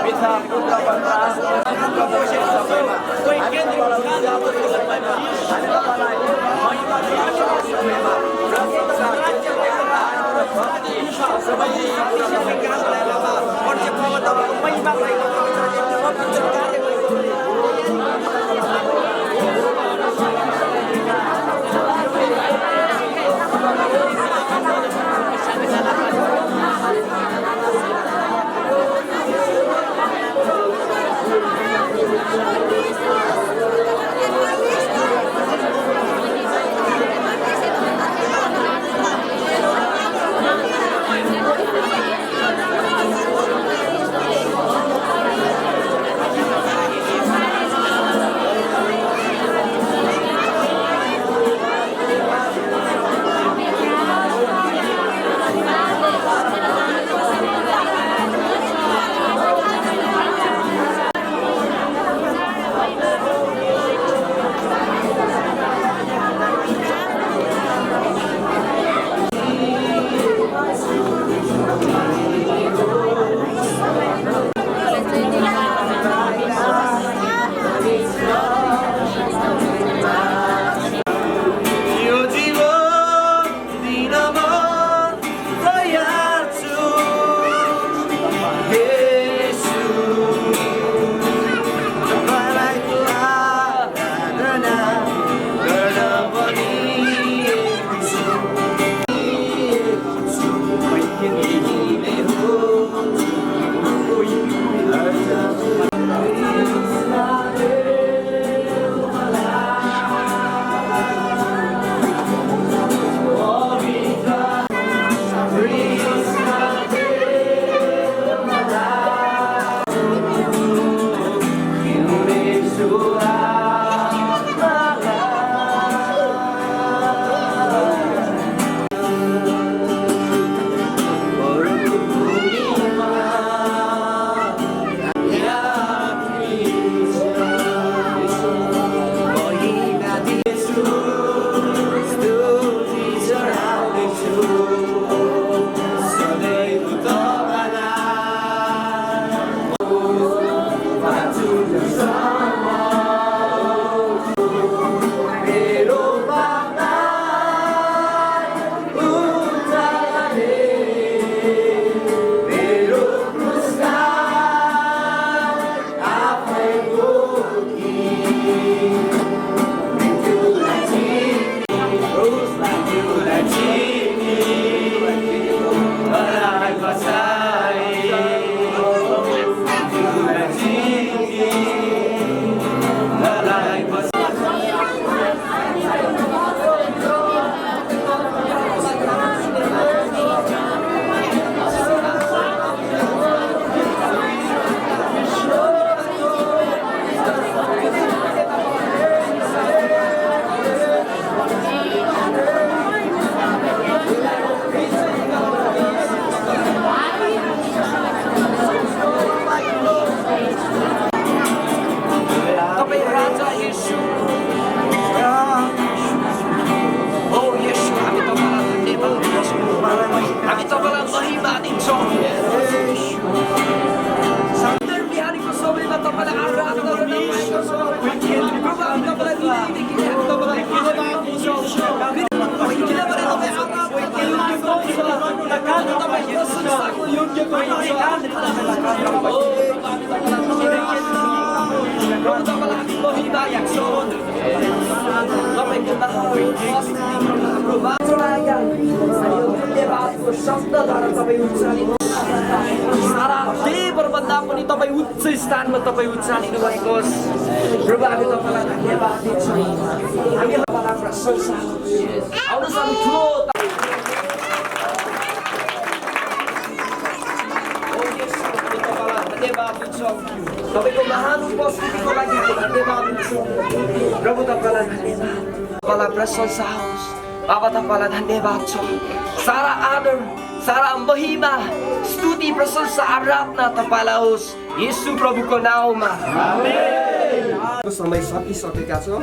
Piता सबैले शक्तिशाली काम गरेर पर्छ प्रभु तपाईको महिमा भएको पवित्र कार्य सारा देवहरूभन्दा पनि तपाईँ उच्च स्थानमा तपाईँ उचालिनु भएको होस्। प्रभु हामी तपाईँलाई धन्यवाद दिन्छौँ। हामी तपाईँलाई प्रशंसा आउनुहोस् हामी ठुलो धन्यवाद दिन्छौँ। तपाईँको महान उपस्थितिको लागि धन्यवाद दिन्छौँ। प्रभु तपाईँलाई धन्यवाद, तपाईँलाई प्रशंसा होस्। बाबा तपाईँलाई धन्यवाद छ। सारा आदर, सारा महिमा, स्तुति, प्रशंसा, आराधना तपाईँलाई होस् येशू प्रभुको नाउँमा। आमेन। समय सकिसकेका छौँ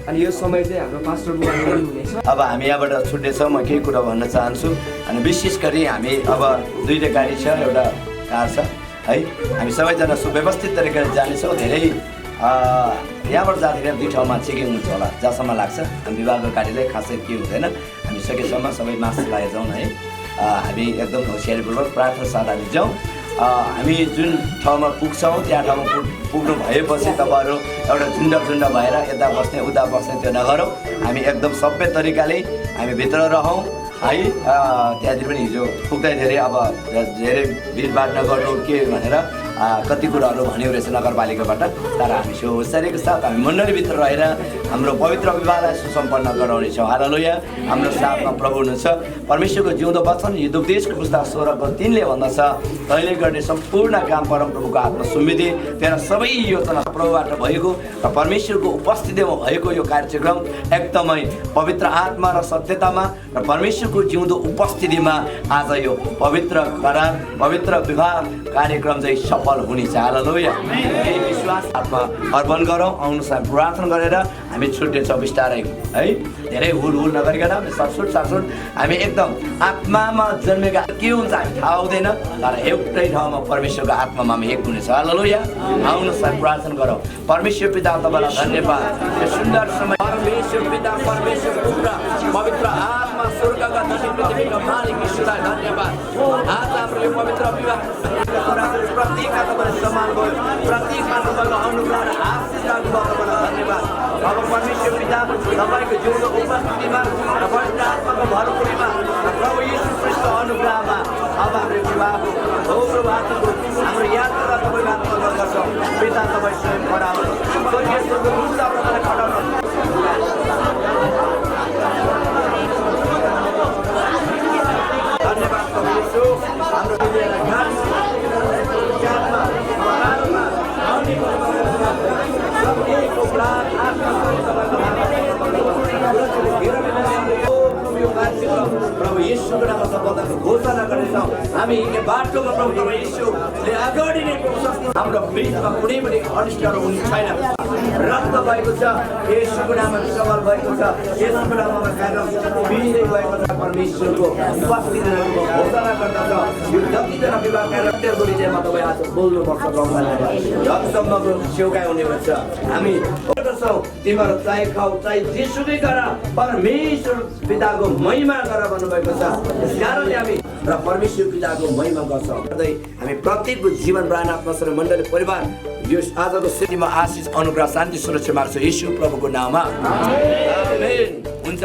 अनि यो समय चाहिँ हाम्रो पास्टर बुबाले हुनेछ। अब हामी यहाँबाट छुट्नेछौँ। म केही कुरा भन्न चाहन्छु अनि विशेष गरी हामी अब दुईटा गाडी छ, एउटा कार छ है। हामी सबैजना सुव्यवस्थित तरिकाले जानेछौँ। धेरै यहाँबाट जाँदाखेरि दुई ठाउँमा चेकिङ हुन्छ होला जहाँसम्म लाग्छ। हामी विभागको गाडीलाई खासै के हुँदैन। हामी सकेसम्म सबै मास्क लगाएर जाउँ है। हामी एकदम होसियारीपूर्वक प्रार्थना साथ हामी जाउँ। हामी जुन ठाउँमा पुग्छौँ त्यहाँ ठाउँमा पुग्नु भएपछि तपाईँहरू एउटा झुन्ड भएर यता बस्ने उता बस्ने त्यो नगरौँ। हामी एकदम सभ्य तरिकाले हामी भित्र रहौँ है। त्यहाँदेखि पनि हिजो पुग्दै धेरै भिडभाड नगर्नु के भनेर कति कुराहरू भन्यो रहेछ नगरपालिकाबाट। तर हामी होसियारीको साथ हामी मण्डलीभित्र रहेर हाम्रो पवित्र विवाहलाई सुसम्पन्न गराउनेछौँ। हालेलुया। हाम्रो साथमा प्रभु हुनुहुन्छ। परमेश्वरको जिउँदो वचन युद्धोपदेशको पुस्तक 16:3 भन्दछ, तैँले गर्ने सम्पूर्ण काम परमप्रभुको हातमा सुम्बिदे। तेरा सबै योजना प्रभुबाट भएको र परमेश्वरको उपस्थितिमा भएको यो कार्यक्रम एकदमै पवित्र आत्मा र सत्यतामा र परमेश्वरको जिउँदो उपस्थितिमा आज यो पवित्र विवाह कार्यक्रम चाहिँ सफल हुनेछ। हालेलुया। यही विश्वास आत्मा अर्पण गरौँ। आउनुहोस् हामी प्रार्थना गरेर हामी छुट्नेछौँ बिस्तारै है। धेरै हुल नगरिकन सटसुट हामी एकदम आत्मामा जन्मेका के हुन्छ हामी थाहा हुँदैन, तर एउटै ठाउँमा परमेश्वरको आत्मामा हामी एक हुनेछ। हालेलुया। आउनुहोस् हामी प्रार्थना गरौँ। परमेश्वर पिता तपाईँलाई धन्यवाद यो सुन्दर समय। परमेश्वर पिता परमेश्वर पुत्र पवित्र आत्मा स्वर्गका धनी पृथ्वीका मालिक ईश्वरलाई धन्यवाद। आज हाम्रो यो पवित्र विवाह प्रत्येकमा तपाईँले सम्मान भयो, प्रत्येकमा तपाईँको अनुग्रह र आशीष राख्नुभयो। तपाईँलाई धन्यवाद। अब परमेश्वर पिता तपाईँको जिउँदो उपस्थितिमा र पवित्र आत्माको भरपुरीमा प्रभु यीशु ख्रीष्टको अनुग्रहमा अब हाम्रो विवाहको दोस्रो बाटोको हाम्रो यात्रा तपाईँको हातमा गर्छौँ। पिता तपाईँ स्वयं खडाउनु स्वर्गीय स्वर्गदूत तपाईँलाई खडाउनु। धन्यवाद प्रभु यीशु। हाम्रो प्रभु यीशुको नाममा सफलताको घोषणा गर्नेछौँ। हामी हिँड्ने बाटोमा प्रभु तपाईँ यीशुले अगाडि नै हाम्रो बिचमा कुनै पनि अनिष्टहरू हुने छैन। रक्त भएको छ, यीशुको नाममा सबल भएको छ, यीशुको नाममा कार्यक्रम बिग्दै भएको छ। परमेश्वरको उपस्थितिमा घोषणा गर्दछ यो जतिजना विवाह कार्यक्रमको विषयमा तपाईँ आज बोल्नुपर्छ। जबसम्मको सेउकाइ हुने हुन्छ हामी गर्दछौँ। तिमीहरू चाहे खाऊ चाहे जेसुकै गर परमेश्वर पिताको महिमा गर भन्नुभएको छ। त्यस कारणले हामी र परमेश्वर पिताको महिमा गर्छौँ। हामी प्रत्येकको जीवन प्राण आत्मा र मण्डली परिवार यो आजको सेवामा आशिष अनुग्रह शान्ति सुरक्षा माग्छु यीशु प्रभुको नाममा। आमेन। हुन्छ।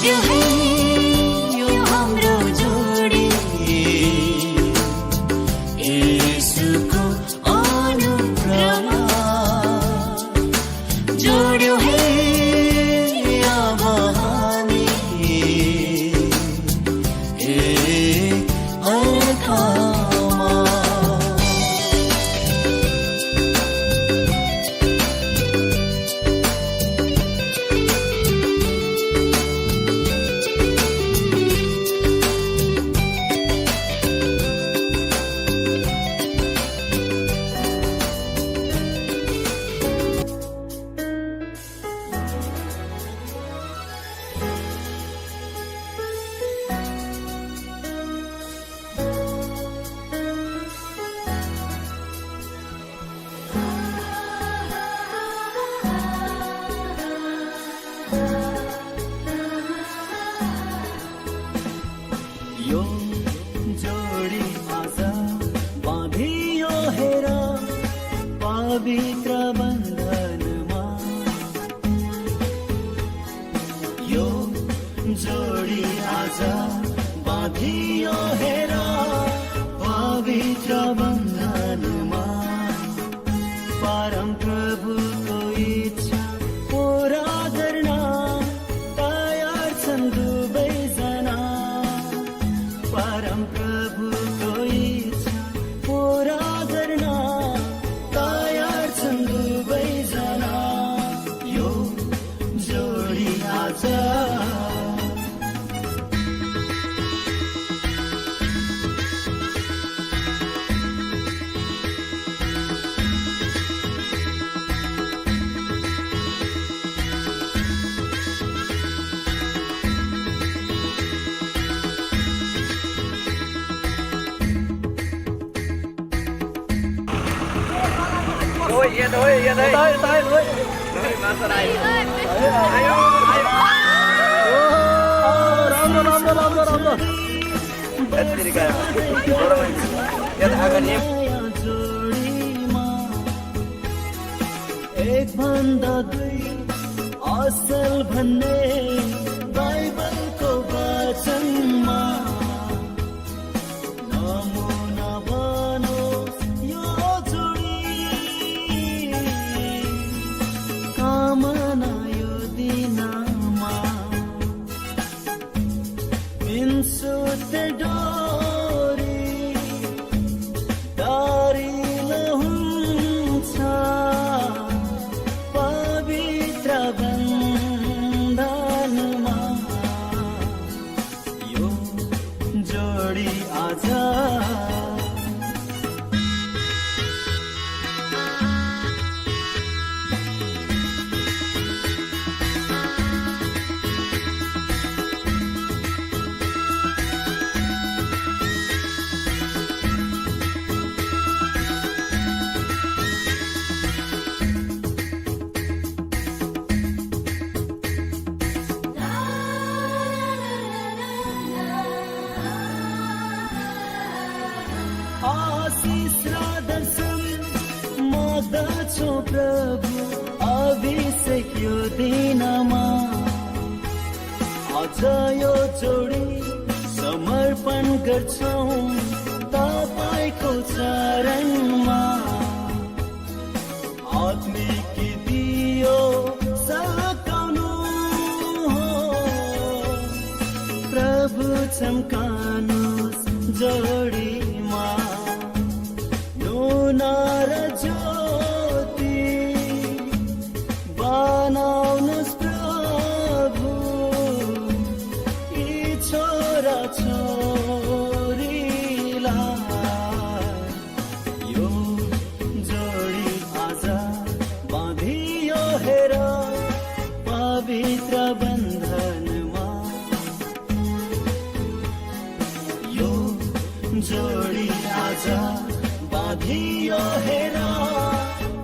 जोड्यो है यो हाम्रो जोडी येशूको अनुग्रहमा जोड्यो है अब हामी एक अर्कामा। यो जोडी आज बाँधियो हेर पवित्र बन्धनमा। यो जोडी आज बाँधियो हेर पवित्र बन्धनमा। परम प्रभुको इच्छा पूरा गर्न तयार छन् दुवैजना। परम प्रभुको इच्छा पूरा गर्न तयार छन् दुवैजना। यो जोडी आज Yên thôi, yên đây. Tay thôi. Rồi, masa này. Ayo, ayo. Rambo. Jadi kayak orang yang akan ini. जोडीमा एक भन्दा दुई असल भन्ने बाइबलको वचनमा नमुना बनोस् यो जोडी कामना यो दिनमा बिनसुते डोरी दारिलो हुन्छ पवित्र बन्धनमा। यो जोडी आज आशीष र दर्शन माग्दछु प्रभु अभिषेक यो दिनमा। आज यो जोडी समर्पण गर्छौं तपाईको चरणमा। आत्मिक दियो सल्काउनु हो प्रभु चम्कानुस् जोडीमा। नुना र ज्योति बनाउनुस् प्रभु यी छोरा छोरीलाई। यो जोडी आज बाँधियो हेर पवित्र बन्धनमा। यो जोडी आज बाँधियो हेर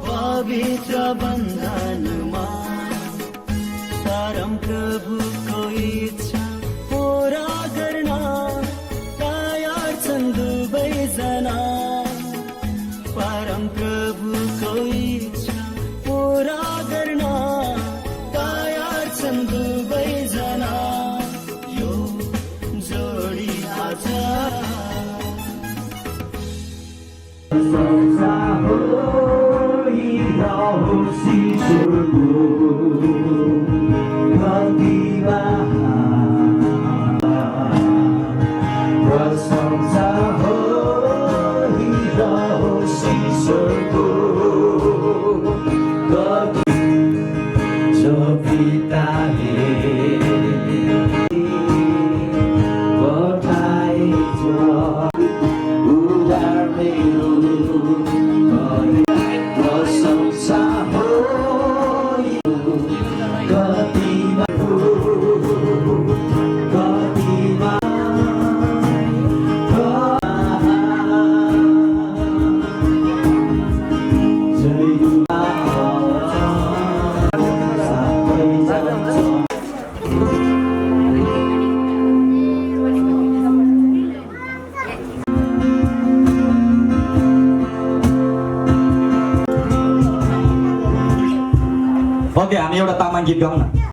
पवित्र बन्धनमा। परम प्रभुको इच्छा पूरा गर्न तयार छन् दुवैजना। परम प्रभुको इच्छा पूरा गर्न तयार छन् दुवैजना। हामी एउटा तामाङ गीत गाउँ न।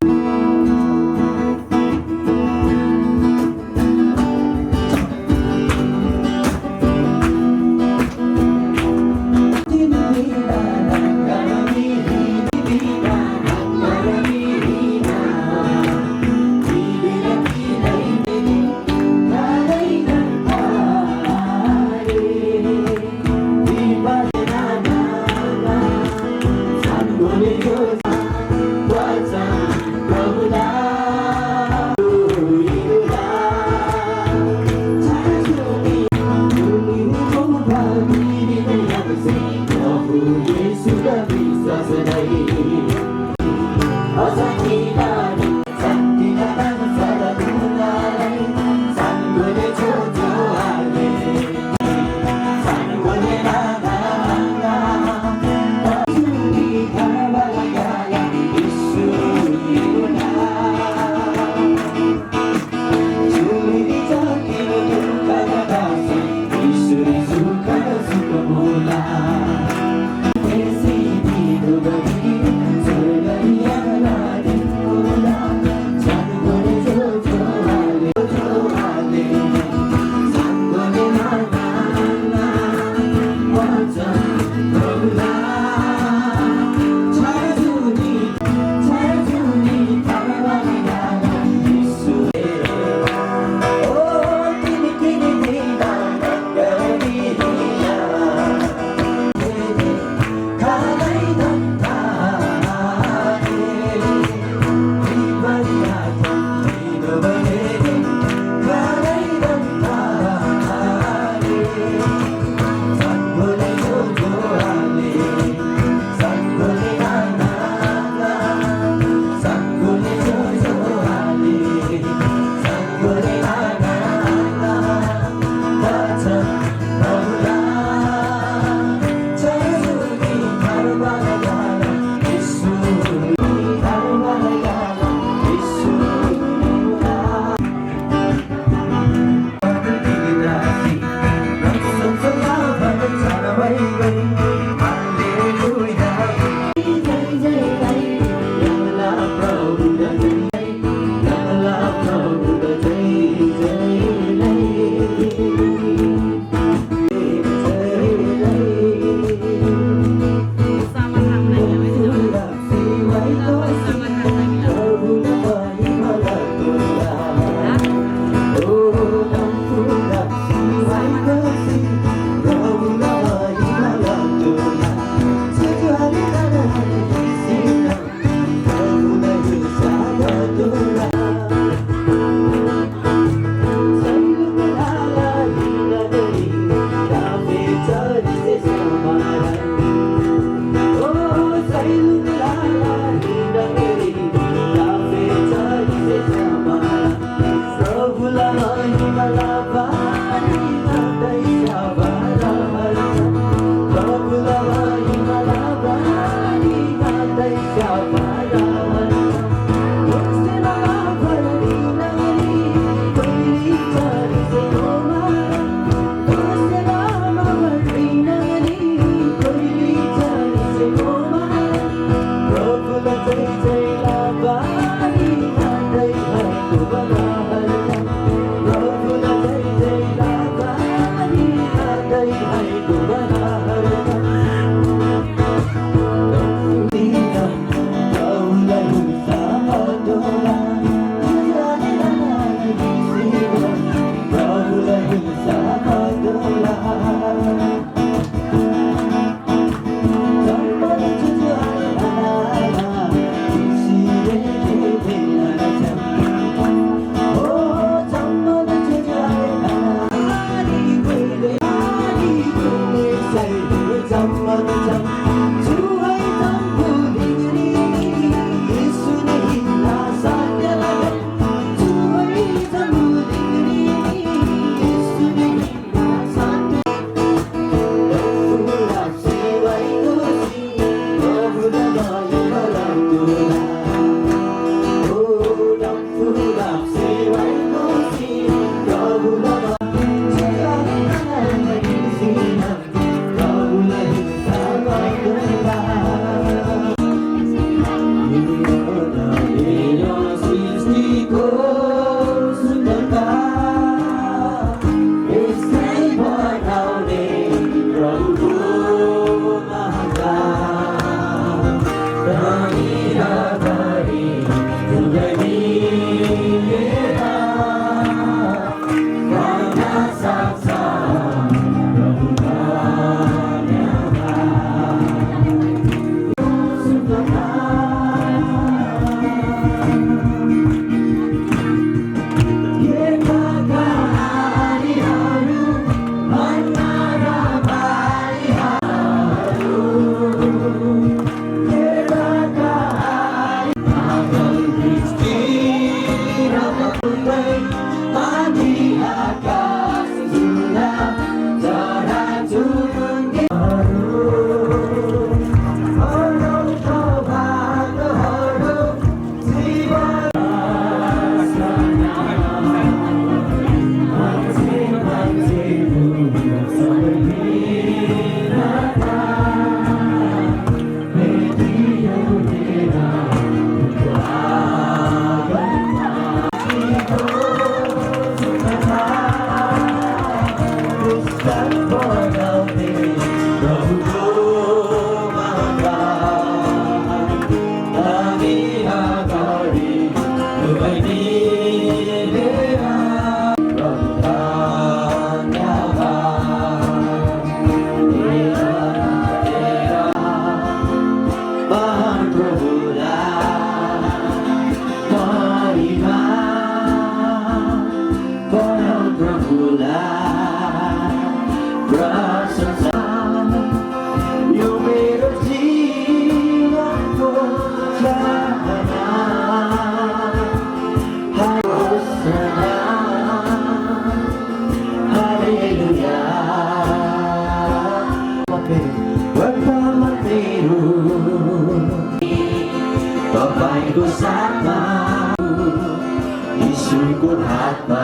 हजुरको हातमा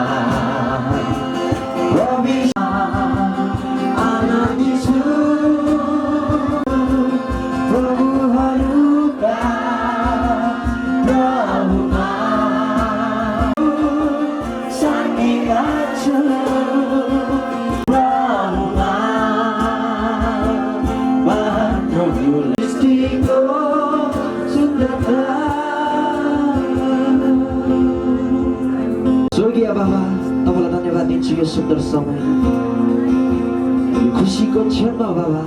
आनन्दी छु प्रभुहरूका प्रभुमा शान्ति राख्छु प्रभुमा महान प्रभु सृष्टिको सुन्दरता। स्वर्गीय बाबा, तपाईँलाई धन्यवाद दिन्छु यो सुन्दर समय, यो खुसीको क्षणमा बाबा।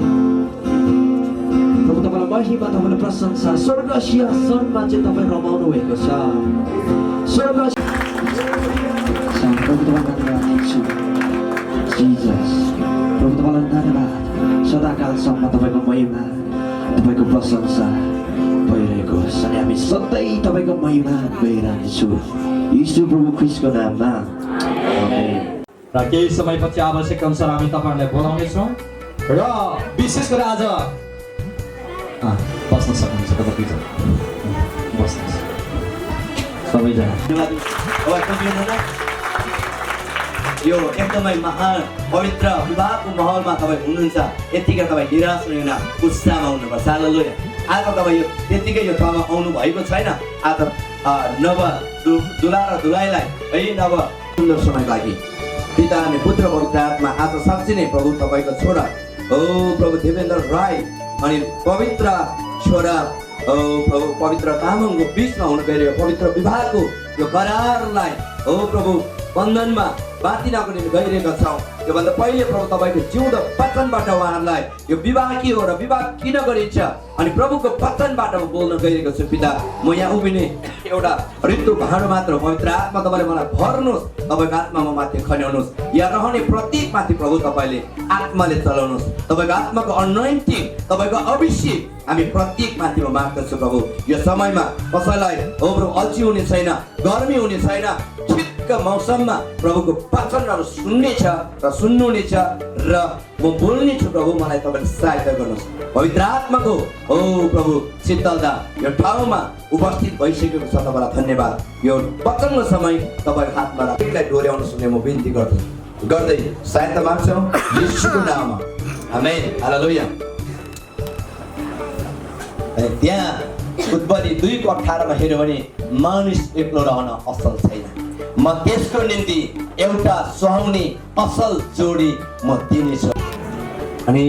प्रभु तपाईँलाई महिमा, तपाईँलाई प्रशंसा। स्वर्ग सिंहासनमा चाहिँ तपाईँ रमाउनु भएको छ। स्वर्ग प्रभु तपाईँलाई धन्यवाद दिन्छु जिजस। प्रभु तपाईँलाई धन्यवाद। सदाकालसम्म तपाईँको महिमा, तपाईँको प्रशंसा भइरहेको होस् अनि हामी सधैँ तपाईँको महिमा गइरहनेछौँ यीशु प्रभु ख्रीष्टको नाममा आमेन। र केही समयपछि आवश्यक अनुसार हामी तपाईँहरूलाई बोलाउनेछौँ र विशेष गरी आज बस्न सक्नुहुन्छ तपाईँको बस्नुहोस् सबैजना। यो एकदमै महान पवित्र विवाहको माहौलमा तपाईँ हुनुहुन्छ, यतिकै तपाईँ निराश हुनुहुन्न, उत्साहमा हुनुपर्छ। हालेलुया। आज तपाईँ यो त्यतिकै यो ठाउँमा आउनु भएको छैन। आज नव दुला र दुलाईलाई है नव सुन्दर समयको लागि पिता अनि पुत्र पवित्र आत्मा आज साँच्चै नै प्रभु तपाईँको छोरा प्रभु देवेन्द्र राई अनि पवित्र छोरा प्रभु पवित्र तामाङको बिचमा हुन गइरहेको पवित्र विवाहको यो करारलाई प्रभु बन्धनमा बाँधिनको निम्ति गइरहेका छौँ। योभन्दा पहिले प्रभु तपाईँको जिउँदो वचनबाट उहाँहरूलाई यो विवाह के हो र विवाह किन गरिन्छ अनि प्रभुको वचनबाट म बोल्न गइरहेको छु। पिता, म यहाँ उभिने एउटा ऋतु भाँडो मात्र हो। पवित्र आत्मा तपाईँले मलाई भर्नुहोस्, तपाईँको आत्मामा माथि खन्याउनुहोस्। यहाँ रहने प्रत्येक माथि प्रभु तपाईँले आत्माले चलाउनुहोस्। तपाईँको आत्माको अनोइन्टिङ, तपाईँको अभिषेक हामी प्रत्येक माथिमा माग्दछु प्रभु। यो समयमा कसैलाई प्रभु अल्छी हुने छैन, गर्मी हुने छैन। ठिक्क मौसममा प्रभुको वचनहरू सुन्नेछ र सुन्नुहुनेछ र म बोल्नेछु प्रभु। मलाई तपाईँले सहायता गर्नुहोस्। पवित्र आत्माको प्रभु शीतलता यो ठाउँमा उपस्थित भइसकेको छ। तपाईँलाई धन्यवाद। यो वचनको समय तपाईँको हातमा राखेलाई डोर्याउनु सुने म बिन्ती गर्दै सहायता माग्छौँ यीशुको नाममा। आमेन। हालेलुया। त्यहाँ उत्पत्ति 2:18 हेऱ्यो भने मानिस एक्लो रहन असल छैन, म त्यसको निम्ति एउटा सुहाउने असल जोडी म दिनेछु। अनि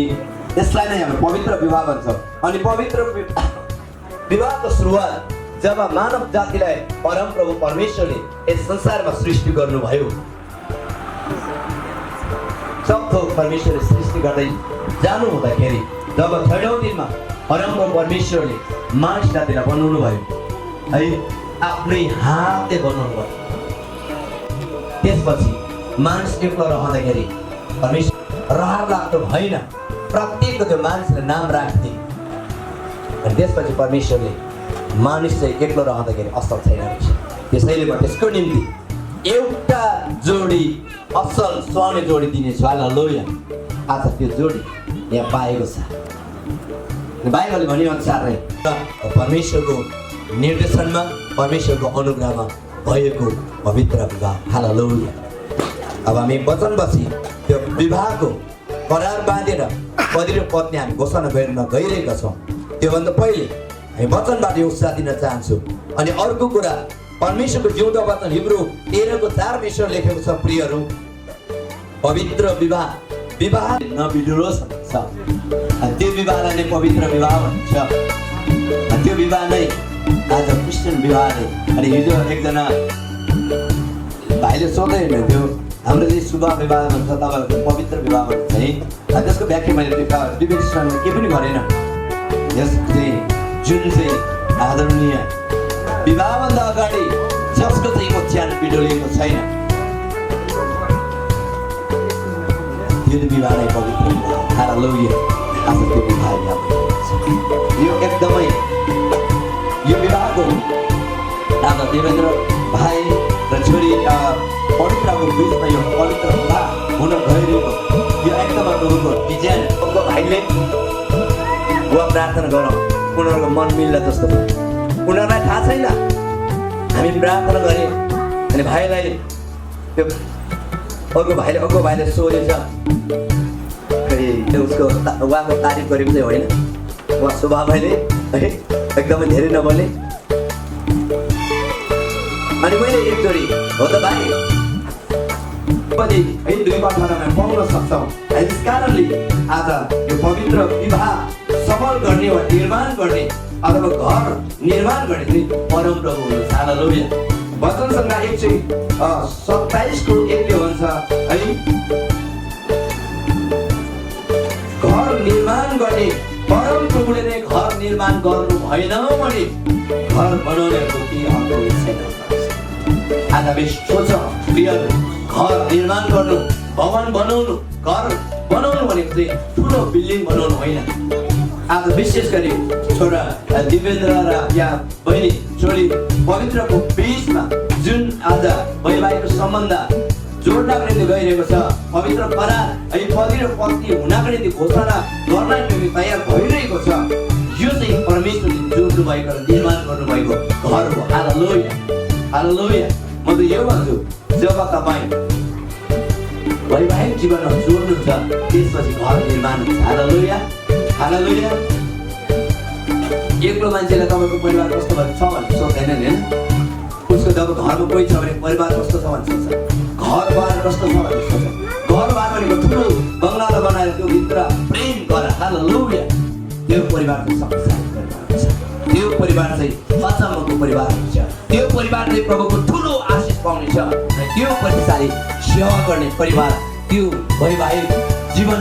त्यसलाई नै हामी पवित्र विवाह भन्छौँ। अनि पवित्र विवाहको सुरुवात जब मानव जातिलाई परमप्रभु परमेश्वरले यस संसारमा सृष्टि गर्नुभयो, सब थोक परमेश्वरले सृष्टि गर्दै जानु हुँदाखेरि जब 6औं दिनमा परमप्रभु परमेश्वरले मानिस जातिलाई बनाउनु भयो है, आफ्नै हातले बनाउनु भयो। त्यसपछि मानिस एक्लो रहँदाखेरि परमेश्वर रहर लाग्दो भएन, प्रत्येकको त्यो मानिसले नाम राख्थे। अनि त्यसपछि परमेश्वरले मानिस चाहिँ एक्लो रहँदाखेरि असल छैन रहेछ, त्यसैले म त्यसको निम्ति एउटा जोडी असल सुहाउने जोडी दिनेछु। हालेलुया। आज त्यो जोडी यहाँ पाएको छ। बाइबलले भनेअनुसार नै परमेश्वरको निर्देशनमा परमेश्वरको अनुग्रहमा भएको पवित्र विवाह। हालेलुया। अब हामी वचनपछि त्यो विवाहको करार बाँधेर पति र पत्नी हामी घोषणा गर्न गइरहेका छौँ। त्योभन्दा पहिले हामी वचनबाट यो उत्साह दिन चाहन्छु। अनि अर्को कुरा, परमेश्वरको जिउँदो वचन हिब्रू 13:4 ईश्वर लेखेको छ, प्रियहरू पवित्र विवाह नबिग्रोस् भन्छ। त्यो विवाहलाई नै पवित्र विवाह भन्छ। त्यो विवाह नै आज क्रिस्चियन विवाह नै। अनि हिजो एकजना भाइले सोध्दै हुनुहुन्थ्यो, हाम्रो चाहिँ शुभ विवाह भन्छ, तपाईँहरूको पवित्र विवाह भन्छ है। त्यसको व्याख्या मैले विवेचना केही पनि गरेन। यस चाहिँ जुन चाहिँ आदरणीय विवाहभन्दा अगाडि जसको चाहिँ ओछ्यान बिडोलिएको छैन, त्यो विवाह नै पवित्र विवाह। हालेलुया। आज त्यो विवाह यो एकदमै यो विवाहको आज देवेन्द्र भाइ र छोरी पवित्रको बिचमा यो पवित्र विवाह हुन गइरहेको यो एकदमै प्रभुको डिजाइन। भाइले प्रार्थना गरौँ, उनीहरूको मन मिल्ला जस्तो। उनीहरूलाई थाहा छैन हामी प्रार्थना गरे अनि अनि भाइलाई त्यो अर्को भाइले सोधेछ खै उसको उहाँको तारिफ गरेको चाहिँ होइन, उहाँ स्वभावले है एकदमै धेरै नबोल्ने। अनि मैले एकचोटि हो त भाइ पनि है 2 पटकमा पाउन सक्छौँ। त्यस कारणले आज यो पवित्र विवाह सफल गर्ने वा निर्माण गर्ने अथवा घर निर्माण गर्ने चाहिँ परम प्रभु हुनुहुन्छ। हालेलुया। वचनसँग 127 को 1 भन्छ है, घर निर्माण गर्ने परम प्रभुले नै घर निर्माण गर्नु भएन भने घर बनाउनेहरूको के हक छैन। आज हामी सोच प्रिय, घर निर्माण गर्नु, भवन बनाउनु, घर बनाउनु भनेको चाहिँ ठुलो बिल्डिङ बनाउनु होइन। आज विशेष गरी छोरा दिवेन्द्र र या बहिनी छोरी पवित्रको बिचमा जुन आज वैवाहिक सम्बन्ध जोड्नको निम्ति गइरहेको छ, पवित्र करार है पति र पत्नी हुनको निम्ति घोषणा गर्नको निम्ति तयार भइरहेको छ, यो चाहिँ परमेश्वरले जोड्नु भएको र निर्माण गर्नुभएको घर हो। हालेलुया। हालेलुया। म त यो भन्छु, जब तपाईँ वैवाहिक जीवनमा जोड्नुहुन्छ त्यसपछि घर निर्माण हुन्छ। हालेलुया। हालेलुया। एक्लो मान्छेलाई तपाईँको परिवार कस्तो छ भन्ने सोध्दैन नि, होइन? उसको जब घरमा कोही छ भने परिवार कस्तो छ भन्ने सोध्छ, घरबार कस्तो छ भन्ने सोध्छ। घरबार भनेको ठुलो बङ्गला बनाएर त्यो भित्र प्रेम गर। हालेलुया। त्यो परिवार चाहिँ शक्तिशाली परिवार हुन्छ। त्यो परिवार चाहिँ अचम्मको परिवार हुन्छ। त्यो परिवार चाहिँ प्रभुको ठुलो आशिष पाउनेछ। त्यो शक्तिशाली सेवा गर्ने परिवार, त्यो वैवाहिक जीवन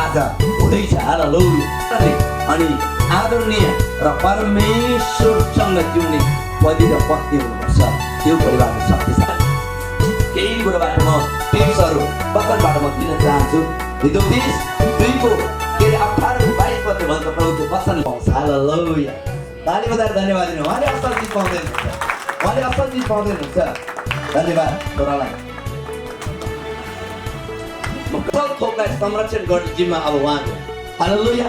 आज हुँदैछ। हालेलुया। अनि आदरणीय र परमेश्वरसँग जिउने पति र पत्नी हुनुपर्छ, त्यो परिवार शक्तिशाली। केही कुराबाट म टिप्सहरू वचनबाट म दिन चाहन्छु। हितोपदेश 2 को 18-22 पद भन्छ प्रभुको वचन पाउँछ। हालेलुया। ताली बजाएर धन्यवाद दिनु। उहाँले असल चिज पाउँदैन हुन्छ, उहाँले असल चिज पाउँदैन हुन्छ। धन्यवाद छोरालाई। असल थोकलाई संरक्षण गर्ने जिम्मा अब उहाँको। हालेलुया।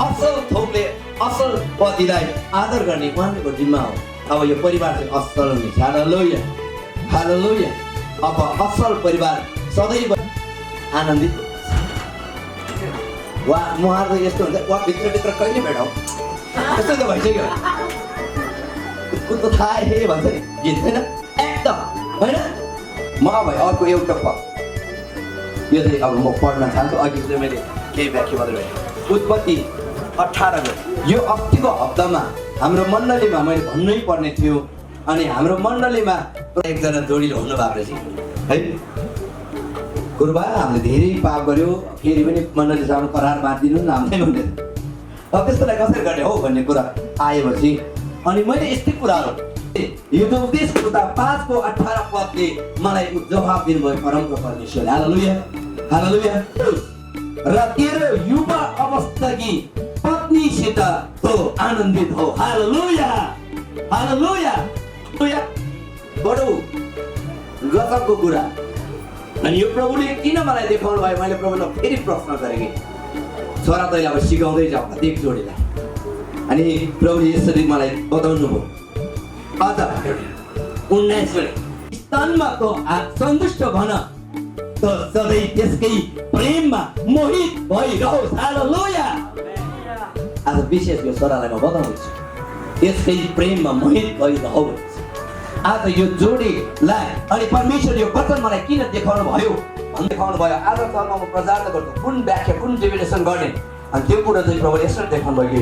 असल थोकले असल पतिलाई आदर गर्ने उहाँको जिम्मा हो। अब यो परिवार चाहिँ असल हुनेछ। हालेलुया। हालेलुया। अब असल परिवार सदैव आनन्दित हुन्छ। उहाँहरू यस्तो हुन्छ, उहाँ भित्रभित्र कहिले भेटौँ त्यस्तो त भइसक्यो। उसको थाहा हे भन्छ नि गीत, होइन? एकदम होइन। म अब अर्को एउटा यो चाहिँ अब म पढ्न चाहन्छु। अघि चाहिँ मैले केही व्याख्या मात्रै भने उत्पत्ति 18 यो अस्तिको हप्तामा हाम्रो मण्डलीमा मैले भन्नै पर्ने थियो। अनि हाम्रो मण्डलीमा एकजना जोडीले हुनुभएको रहेछ है। गुरुबा हामीले धेरै पाप गर्यो, फेरि पनि मण्डलीसँग करार बाँधिदिनु न हामीलाई भन्ने। अब त्यस्तोलाई कसरी गर्ने हो भन्ने कुरा आएपछि अनि मैले यस्तै कुराहरू हितोपदेश 5 को 18 पदले मलाई जवाब दिनुभयो परमको परमेश्वर। हालेलुया। हालेलुया। र तेरो युवा अवस्थाकी पत्नीसित तो आनन्दित हो। हालेलुया। हालेलुया। बडो गजबको कुरा। अनि यो प्रभुले किन मलाई देखाउनु भयो? मैले प्रभुलाई फेरि प्रश्न गरेँ कि छोरा तैँले अब सिकाउँदै जाऊ एक जोडीलाई। अनि प्रभुले यसरी मलाई बताउनु भयो। अझ 19 स्तनमा तो सन्तुष्ट भन त सधैँ त्यसकै प्रेममा मोहित भइरहोस्। हालेलुया। आज विशेष यो छोरालाई म बताउँदैछु, त्यसकै प्रेममा मोहित भइरहोस्। आज यो जोडीलाई अनि परमेश्वर यो वचन मलाई किन देखाउनु भयो? देखाउनु भयो आज चलमा म प्रचार गर्छु कुन व्याख्या कुन डेफिनेसन गर्ने। अनि त्यो कुरा चाहिँ प्रभुले यसरी देखाउनु भयो कि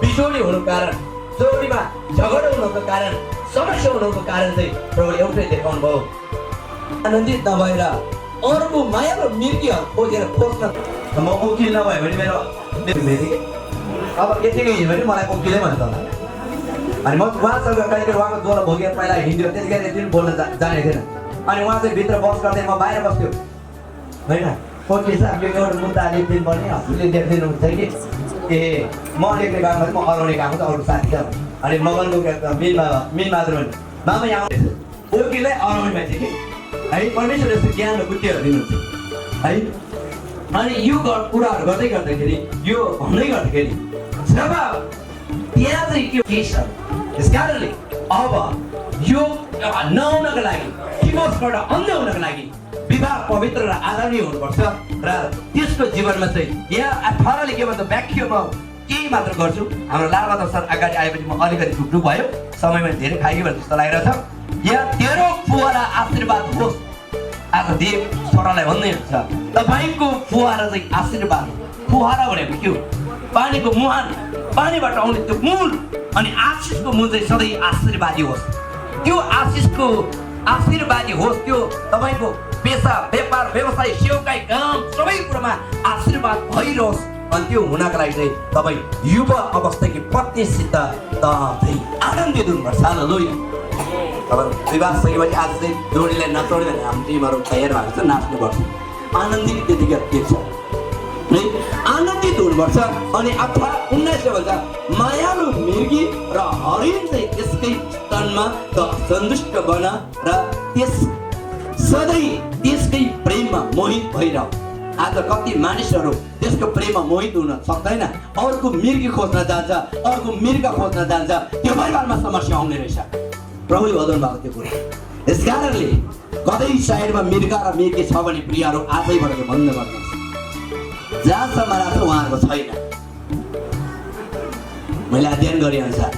बिजोडी हुनुको कारण, जोडीमा झगडा हुनुको कारण, समस्या हुनुको कारण चाहिँ प्रभुले एउटै देखाउनु भयो। आनन्दित नभएर अरूको माया र मिर्कीहरू खोजेर खोज्न म वकिल नभए भने मेरो अब यतिकै हिँड्यो भने मलाई वकिलै भन्छ होला। अनि म उहाँसँग कहिले उहाँको ज्वरो भोगेर पहिला हिँड्यो, त्यतिखेर यति पनि बोल्न जानेको थिएन। अनि उहाँ चाहिँ भित्र बस गर्दै म बाहिर बस्थ्यो होइन। वकिल साहब यो एउटा मुद्दा लेखिदिनु पर्ने, हजुरले लेखिदिनु हुन्छ कि ए म लेख्ने काम गरेँ, म अराउने काम त अरू साथी छ। अनि मगनको मिलबहादुर भने मामा यहाँ वकिललाई अराउने मान्छे कि है। परमेश्वर यस्तो ज्ञान र बुद्धिहरू दिनुहुन्छ है। अनि यो कुराहरू गर्दै गर्दाखेरि यो भन्दै गर्दाखेरि जब त्यहाँ चाहिँ के केस छ, त्यस कारणले अब यो नआउनको लागि निर्दोषबाट अन्य हुनको लागि विवाह पवित्र र आदरणीय हुनुपर्छ र त्यसको जीवनमा चाहिँ यहाँ 18ले के भन्छ व्याख्या म केही मात्र गर्छु। हाम्रो लालबहादुर सर अगाडि आएपछि म अलिकति ढुकढुक भयो, समयमा धेरै खाइयो भने जस्तो लागिरहेछ। यहाँ तेरो फुवारा आशीर्वाद होस् आज देव छोरालाई भन्दै हुन्छ तपाईँको फुवारा चाहिँ आशीर्वाद हो। फुवारा भनेको के हो? पानीको मुहान, पानीबाट आउने त्यो मूल, अनि आशिषको मूल चाहिँ सधैँ आशीर्वादी होस्। त्यो आशिषको आशीर्वादी होस्, त्यो तपाईँको पेसा व्यापार व्यवसाय सेवाकाई काम सबै कुरामा आशीर्वाद भइरहोस्। अनि त्यो हुनका लागि चाहिँ तपाईँ युवा अवस्थाकी पत्नीसित चाहिँ आनन्दित हुनुपर्छ। हालेलुया। अब विवाह सकेपछि आज चाहिँ जोडीलाई नचोड्यो भने हाम्रो टिमहरू तयार भएको छ, नाच्नुपर्छ। आनन्दित त्यतिकै देख्छ है, आनन्दित हुनुपर्छ। अनि 19 भन्छ मायालु मिर्गी र हरिण चाहिँ त्यसकै स्तनमा त सन्तुष्ट बन र त्यस सधैँ त्यसकै प्रेममा मोहित भइरह। आज कति मानिसहरू त्यसको प्रेममा मोहित हुन सक्दैन, अर्को मिर्गी खोज्न जान्छ, अर्को मिर्गा खोज्न जान्छ, त्यो परिवारमा समस्या आउने रहेछ। प्रभुले बताउनु भएको त्यो कुरा। यस कारणले कतै साइडमा मिर्गा र मिर्गी छ भने प्रियहरू आजैबाट बन्द गर्नुहोस्। जहाँसम्म राख्छ उहाँहरूको छैन। मैले अध्ययन गरे अनुसार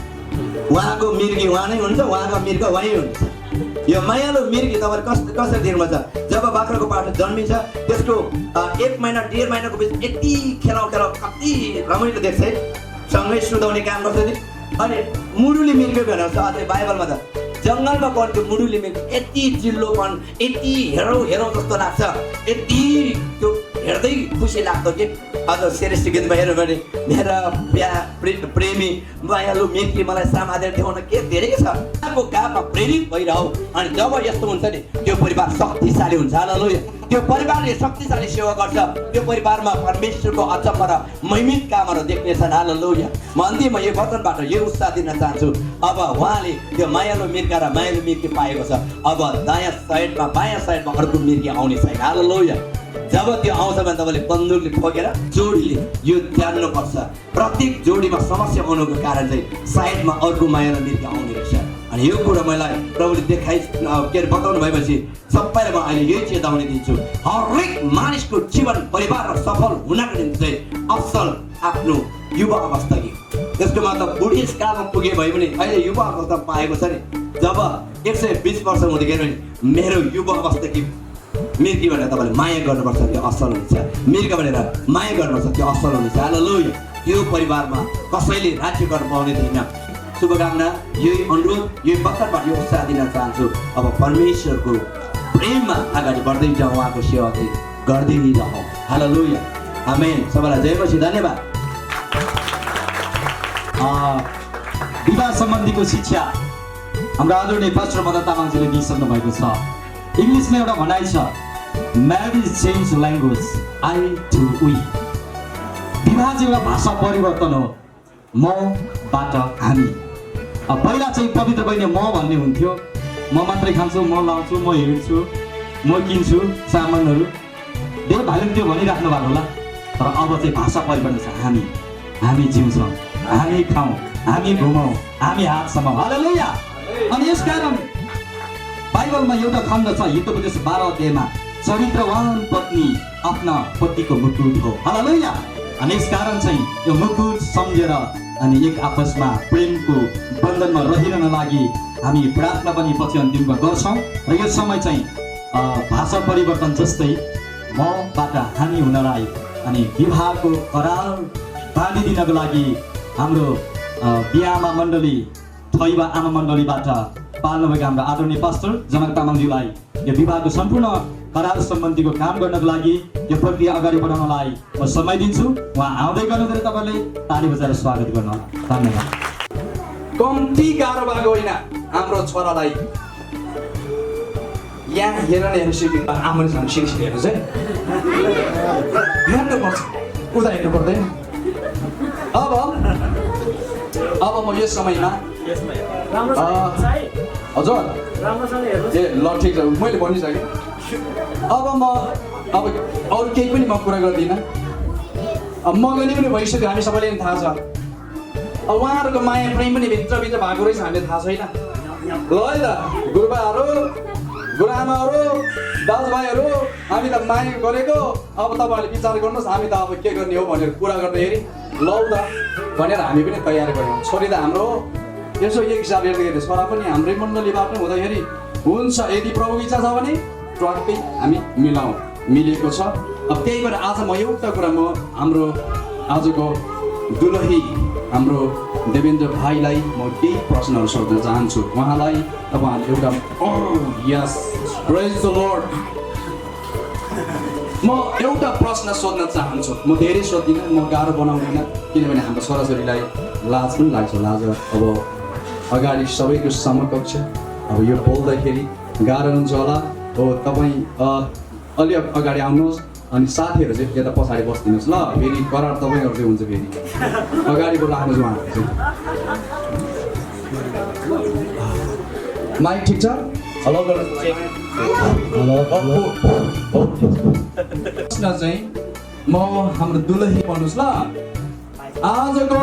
उहाँको मिर्गी उहाँ नै हुन्छ, उहाँको मिर्गा उहाँ हुन्छ। यो मायालु मिर्गी तपाईँले कसरी दिनुपर्छ? जब बाख्राको पाठो जन्मिन्छ त्यसको 1 महिना 1.5 महिनाको बिच यति खेलाउ कति रमाइलो देख्छ है, सँगै सुताउने काम गर्छ। अनि मुडुली मिर्गी भनेर छ अझै बाइबलमा त जङ्गलमा पढ्थ्यो मुडुली मिर्गी, यति चिल्लोपन, यति हेरौँ जस्तो लाग्छ, यति त्यो हेर्दै खुसी लाग्छ कि अझ श्रेष्ठ गीतमा हेऱ्यो भने मेरा प्रेमी मायालु मिर्गी मलाई समातेर देखाउन के धेरै छ। उहाँको काममा प्रेरित भइरहौ। अनि जब यस्तो हुन्छ नि त्यो परिवार शक्तिशाली हुन्छ। हालेलुया। त्यो परिवारले शक्तिशाली सेवा गर्छ, त्यो परिवारमा परमेश्वरको अचम्म र महिमित कामहरू देख्नेछन्। हालेलुया। म अन्तिममा यो वचनबाट यो उत्साह दिन चाहन्छु। अब उहाँले त्यो मायालु मिर्गा र मायालु मिर्गी पाएको छ, अब दायाँ साइडमा बायाँ साइडमा अर्को मिर्गी आउने छैन। हालेलुया। जब त्यो आउँछ भने तपाईँले बन्दुकले ठोकेर जोडीले यो जान्नुपर्छ। प्रत्येक जोडीमा समस्या आउनुको कारण चाहिँ साइडमा अर्को मायालु मिर्गी आउने रहेछ। अनि यो कुरा मलाई प्रभुले बताउनु भएपछि सबैलाई म अहिले यही चेतावनी दिन्छु। हरेक मानिसको जीवन परिवार र सफल हुनको निम्ति चाहिँ असल आफ्नो युवा अवस्था कि त्यसको मतलब बुढेसकालमा पुगे भए पनि अहिले युवा अवस्था पाएको छ नि। जब 120 वर्ष हुँदाखेरि पनि मेरो युवा अवस्था कि मिर्गी भनेर तपाईँले माया गर्नुपर्छ, त्यो असल हुन्छ। मिर्गा भनेर माया गर्नुपर्छ, त्यो असल हुन्छ। हालेलुया। यो परिवारमा कसैले राज्य गर्न पाउने छैन। शुभकामना, यही अनुरोध, यही वचनबाट यो उत्साह दिन चाहन्छु। अब परमेश्वरको प्रेममा अगाडि बढ्दै जाउँ, उहाँको सेवा चाहिँ गर्दै रहौँ। हालेलुया। आमेन। सबैलाई जयपछि धन्यवाद। विवाह सम्बन्धीको शिक्षा हाम्रो आदरणीय पास्टर मदन तामाङजीले दिइसक्नु भएको छ। इङ्ग्लिसमा एउटा भनाइ छ, marriage change language, I to we. विवाह चाहिँ एउटा भाषा परिवर्तन हो, मबाट हामी। पहिला चाहिँ पवित्र बहिनी म भन्ने हुन्थ्यो, म मात्रै खान्छु, म लाउँछु, म हिँड्छु, म किन्छु सामानहरू, धेरै भाइले त्यो भनिराख्नु भएको होला। तर अब चाहिँ भाषा परिवर्तन छ, हामी जिउँछौँ, हामी खाउँ, हामी घुमौँ, हामी हात समाउँ। हालेलुया। अनि यस कारण बाइबलमा एउटा खण्ड छ, हितोपदेश 12 अध्यायमा, चरित्रवान पत्नी आफ्ना पतिको मुकुट हो। हालेलुया। अनि यस कारण चाहिँ यो मुकुट सम्झेर अनि एक आपसमा प्रेमको बन्धनमा रहिरहन लागि हामी प्रार्थना पनि पछि अन्तिममा गर्छौँ। र यो समय चाहिँ भाषा परिवर्तन जस्तै मबाट हामी हुनलाई अनि विवाहको करार बाँधिदिनको लागि हाम्रो बिहामा मण्डली थैवा आमा मण्डलीबाट पाल्नुभएका हाम्रो आदरणीय पास्टर जनक तामाङज्यूलाई यो विवाहको सम्पूर्ण करार सम्बन्धीको काम गर्नको लागि यो प्रक्रिया अगाडि बढाउनलाई म समय दिन्छु। उहाँ आउँदै गर्नुहुँदै तपाईँले ताली बजाएर स्वागत गर्नुहोला। धन्यवाद। कम्ती गाह्रो भएको होइन हाम्रो छोरालाई यहाँ हेर्न सिक्नु, आमासँग सिक्सिक हेर्नु चाहिँ हेर्नुपर्छ, उता हेर्नु पर्दैन। अब म यस समयमा हजुर ए ल ठिक छ, मैले भनिसकेँ। अब अरू केही पनि म कुरा गर्दिनँ। मगनी पनि भइसक्यो, हामी सबैले पनि थाहा छ। उहाँहरूको माया प्रेम पनि भित्रभित्र भएको रहेछ, हामीलाई थाहा छैन। ल है त गुरुबाहरू, गुरुआमाहरू दाजुभाइहरू हामी त माया गरेको अब तपाईँहरूले विचार गर्नुहोस् हामी त अब के गर्ने हो भनेर कुरा गर्दाखेरि लौ त भनेर हामी पनि तयार गऱ्यौँ। छोरी त हाम्रो हो, यसो एक हिसाब हेर्दाखेरि छोरा पनि हाम्रै मण्डलीबाट हुँदाखेरि हुन्छ यदि प्रभुको इच्छा छ भने ट्वाक्कै हामी मिलेको छ। अब त्यही भएर आज म एउटा कुरा म हाम्रो आजको दुलही हाम्रो देवेन्द्र भाइलाई म केही प्रश्नहरू सोध्न चाहन्छु। उहाँलाई तपाईँहरूले एउटा यस प्रेज द लर्ड म एउटा प्रश्न सोध्न चाहन्छु। म धेरै सोध्दिनँ, म गाह्रो बनाउँदिनँ, किनभने हाम्रो छोराछोरीलाई लाज पनि लाग्छ। लाज अब अगाडि सबैको समकक्ष अब यो बोल्दाखेरि गाह्रो हुन्छ होला। हो तपाईँ अलि अगाडि आउनुहोस् अनि साथीहरू चाहिँ यता पछाडि बसिदिनुहोस् ल। फेरि करार तपाईँहरू चाहिँ हुन्छ, फेरि अगाडिको राख्नुहोस् उहाँहरू चाहिँ। माइक ठिक छ? हेलो प्रश्न चाहिँ म हाम्रो दुलही भन्नुहोस् ल। आजको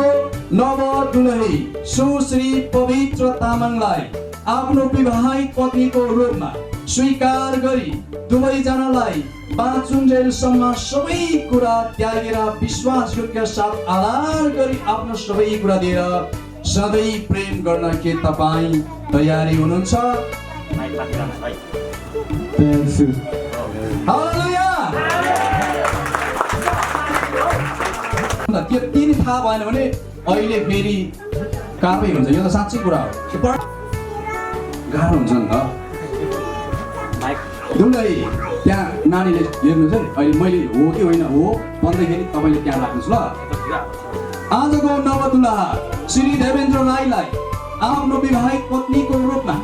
नव दुलही सुश्री पवित्र तामाङलाई आफ्नो विवाहित पत्नीको रूपमा स्वीकार गरी दुवैजनालाई बाँचुन्जेलसम्म सबै कुरा त्यागेर विश्वासयोग्य साथ आधार गरी आफ्नो सबै कुरा दिएर सधैँ प्रेम गर्न के तपाईँ तयारी हुनुहुन्छ? हालेलुया। त्यो तिनी थाहा भएन भने अहिले फेरि कारवाही हुन्छ। यो त साँच्चै कुरा हो, गाह्रो हुन्छ नि त। दुलही त्यहाँ नानीले हेर्नु चाहिँ अहिले मैले हो कि होइन हो भन्दाखेरि तपाईँले त्यहाँ राख्नुहोस् ल। आजको नवदुल्हा श्री देवेन्द्र राईलाई आफ्नो विवाहित पत्नीको रूपमा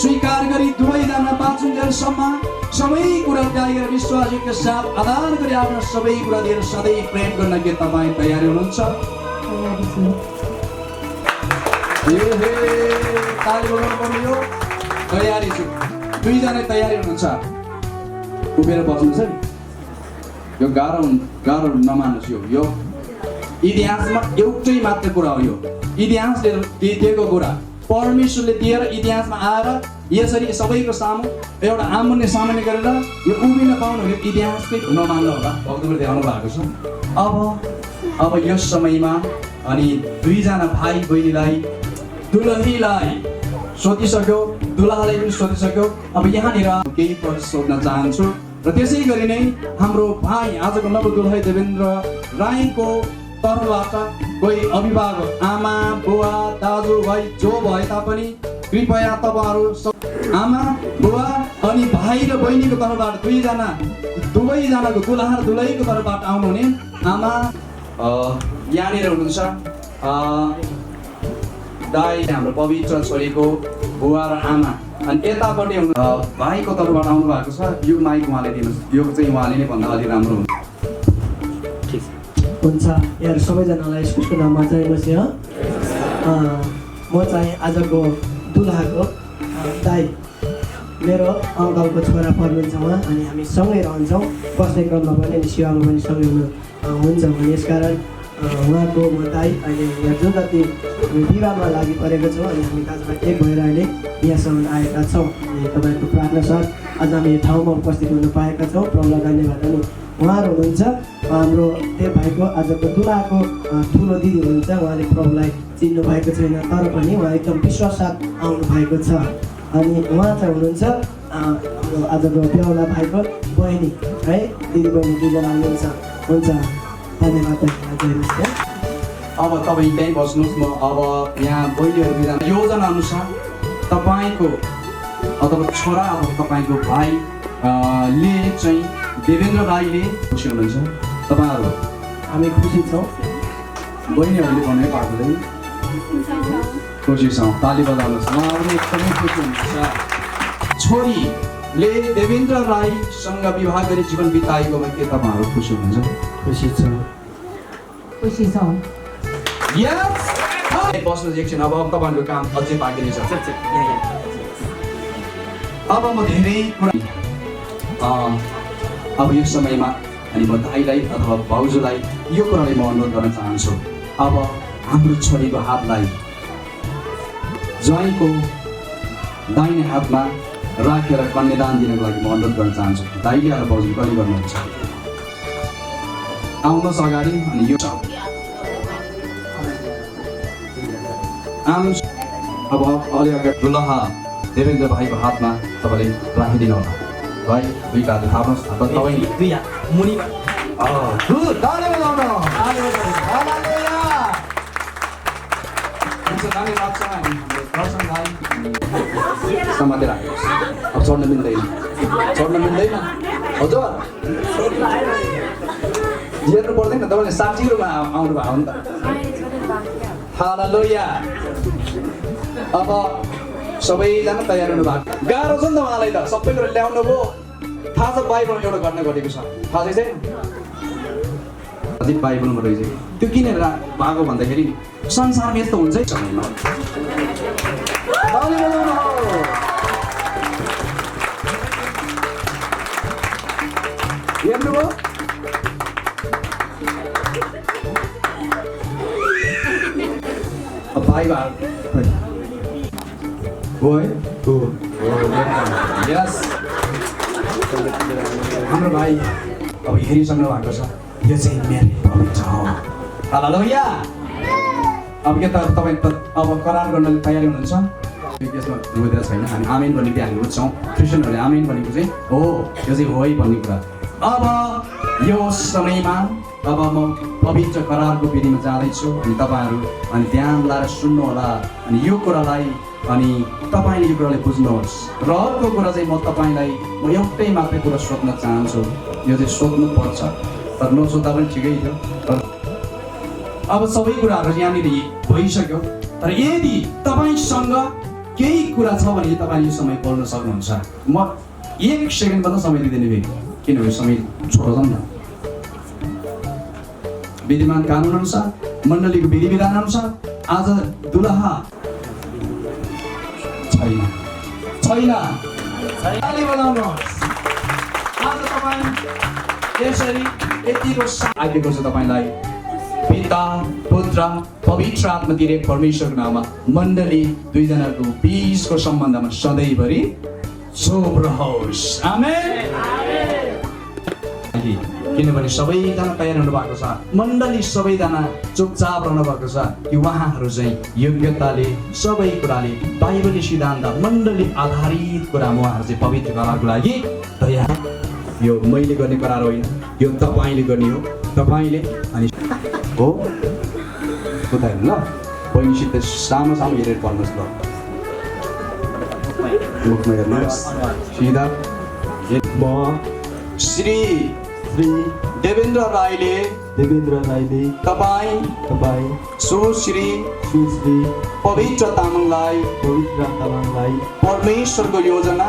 स्वीकार गरी दुवैजना बाँचुन्जेलसम्म सबै कुरा त्यागेर विश्वासयोग्य साथ आधार गरी आफ्नो सबै कुरा दिएर सधैँ प्रेम गर्न के तपाईँ तयारी हुनुहुन्छ? ताली बजाउनु पर्ने हो। तयारी छु, दुईजना तयारी हुनुहुन्छ? उभिएर बस्नुहोस् है। यो गाह्रो नमान्नुहोस्। यो इतिहासमा एउटै मात्र कुरा हो। यो इतिहासले दिएको कुरा परमेश्वरले दिएर इतिहासमा आएर यसरी सबैको सामु एउटा आमुन्ने सामान्य गरेर यो उभिन पाउनु भने इतिहासकै नमान्नु होला। भक्तपुर देखाउनु भएको छ। अब यस समयमा अनि दुईजना भाइ बहिनीलाई दुलहीलाई सोधिसक्यो, दुलहालाई पनि सोधिसक्यो। अब यहाँनिर केही प्रश्न सोध्न चाहन्छु र त्यसै गरी नै हाम्रो भाइ आजको नवदुलही देवेन्द्र राईको तर्फबाट कोही अभिभावक आमा बुवा दाजुभाइ जो भए तापनि कृपया तपाईँहरू आमा बुवा अनि भाइ र बहिनीको तर्फबाट दुवैजनाको दुलहा र दुलहीको तर्फबाट आउनुहुने आमा यहाँनिर हुनुहुन्छ। दाइ हाम्रो पवित्र छोरीको बुवा र आमा अनि यतापट्टि भाइको तर्फबाट आउनु भएको छ। यो माइक उहाँले दिनुहोस्, यो चाहिँ उहाँले नै भन्दा अलि राम्रो हुन्छ। यहाँ सबैजनालाई यसको नाममा चाहिँ बस्यो। म चाहिँ आजको दुलहाको दाइ मेरो अङ्कलको छोरा पर्नुहुन्छ उहाँ, अनि हामी सँगै रहन्छौँ। बस्ने क्रममा पनि अनि सेवामा पनि सँगै हुन्छ भने यसकारण उहाँको म दाइ अहिले यहाँ जो जति विवाहमा लागि परेको छौँ अनि हामी दाजुभाइ एक भएर अहिले यहाँसम्म आएका छौँ। अनि तपाईँको प्रार्थना साथ आज हामी यो ठाउँमा उपस्थित हुन पाएका छौँ। प्रभुलाई धन्यवाद। अनि उहाँहरू हुनुहुन्छ हाम्रो त्यो भाइको आजको दुलहाको ठुलो दिदी हुनुहुन्छ। उहाँले प्रभुलाई चिन्नु भएको छैन तर पनि उहाँ एकदम विश्वास साथ आउनु भएको छ। अनि उहाँ चाहिँ हुनुहुन्छ हाम्रो आजको बेहुला भाइको बहिनी है, दिदी बहिनी दुईजना हुनुहुन्छ। हुन्छ, धन्यवाद। अब तपाईँ त्यहीँ बस्नुहोस्। म अब यहाँ बहिनीहरू दुईजना योजना अनुसार तपाईँको अथवा छोरा अथवा तपाईँको भाइले चाहिँ देवेन्द्र राईले खुसी हुनुहुन्छ? तपाईँहरू? हामी खुसी छौँ। बहिनीहरूले भन्ने पार्दै खुसी छौँ। ताली बजाउनुहोस्। उहाँहरू एकदमै खुसी हुनुहुन्छ। छोरीले देवेन्द्र राईसँग विवाह गरी जीवन बिताएकोमा के तपाईँहरू खुसी हुनुहुन्छ? खुसी छौँ। खुसी छौँ। बस्नुहोस् एकछिन। अब तपाईँहरूको काम अझै बाँकी नै छ। अब म धेरै कुरा अब यो समयमा अनि म दाइलाई अथवा भाउजूलाई यो कुरालाई म अनुरोध गर्न चाहन्छु। अब हाम्रो छोरीको हातलाई ज्वाइँको दाहिने हातमा राखेर कन्यादान दिनको लागि म अनुरोध गर्न चाहन्छु। दाइले आएर भाउजू कहिले गर्नुहुन्छ आउनुहोस् अगाडि। अनि यो अब अलि अगाडि दुलहा देवेन्द्र भाइको हातमा तपाईँले राखिदिनु होला। भाइ दुईटा हात थाप्नुहोस्। तपाईँ दुई हात मुनिमा ताली बजाउनु। समातेर राख्नुहोस्। अब चढ्न मिल्दैन हजुर हेर्नु पर्दैन। तपाईँले 60 रुमा आउनु भएको हो नि त। हालेलुया। अब सबैजना तयार हुनु भएको। गाह्रो छ नि त उहाँलाई त सबै कुरा ल्याउनु भयो। थाहा छ बाइबलमा एउटा घटना घटेको छ, थाहा छैन? अझै बाइबलमा रहेछ। त्यो किन भएको भन्दाखेरि संसारमा यस्तो हुन्छ है समयमा। हेर्नुभयो भाइ हो है यस हाम्रो भाइ अब हेरिसक्नु भएको छ। यो चाहिँ मेरो पवित्र हो। हालेलुया। अब के त तपाईँ त अब करार गर्न तयारी हुनुहुन्छ? त्यसमा हुँदैन छैन। हामी आमेन भन्ने चाहिँ हामी बुझ्छौँ। क्रिस्चियनहरूले आमेन भनेको चाहिँ हो, यो चाहिँ हो है भन्ने कुरा। अब यो समयमा अब म पवित्र करारको विधिमा जाँदैछु। अनि तपाईँहरू अनि ध्यान लाएर सुन्नु होला। अनि यो कुरालाई अनि तपाईँले यो कुरालाई बुझ्नुहोस्। र अर्को कुरा चाहिँ म तपाईँलाई म एउटै मात्रै कुरा सोध्न चाहन्छु। यो चाहिँ सोध्नु पर्छ, तर नसोध्दा पनि ठिकै थियो। अब सबै कुराहरू यहाँनिर भइसक्यो। तर यदि तपाईँसँग केही कुरा छ भने तपाईँले यो समय बोल्न सक्नुहुन्छ। म 1 सेकेन्ड मात्र समय दिँदैन फेरि, किनभने समय छोटो छ नि त। विधिमान कानुन अनुसार, मण्डलीको विधि विधान अनुसार आज दुलहा छैन। ताली बजाउनुहोस्। आज तपाईँ यसरी यतिको आज्ञा गर्छु तपाईँलाई पिता पुत्र पवित्र आत्मा दिने परमेश्वरको नाममा मण्डली दुईजनाको बीचको सम्बन्धमा सधैँभरि शुभ रहोस्। आमेन। किनभने सबैजना तयार हुनु भएको छ। मण्डली सबैजना चुपचाप रहनु भएको छ कि उहाँहरू चाहिँ योग्यताले सबै कुराले बाइबली सिद्धान्त मण्डली आधारित कुरामा उहाँहरू चाहिँ पवित्र करारको लागि तयार। यो मैले गर्ने करार होइन, यो तपाईँले गर्ने हो। तपाईँले अनि हो उता हेर्नु ल, बहिनीसित सानो हेरेर पढ्नुहोस् ल। मुखमा हेर्नुहोस् सिधा। म श्री देवेन्द्र राईले तपाईँ सुश्री पवित्र तामाङलाई परमेश्वरको योजना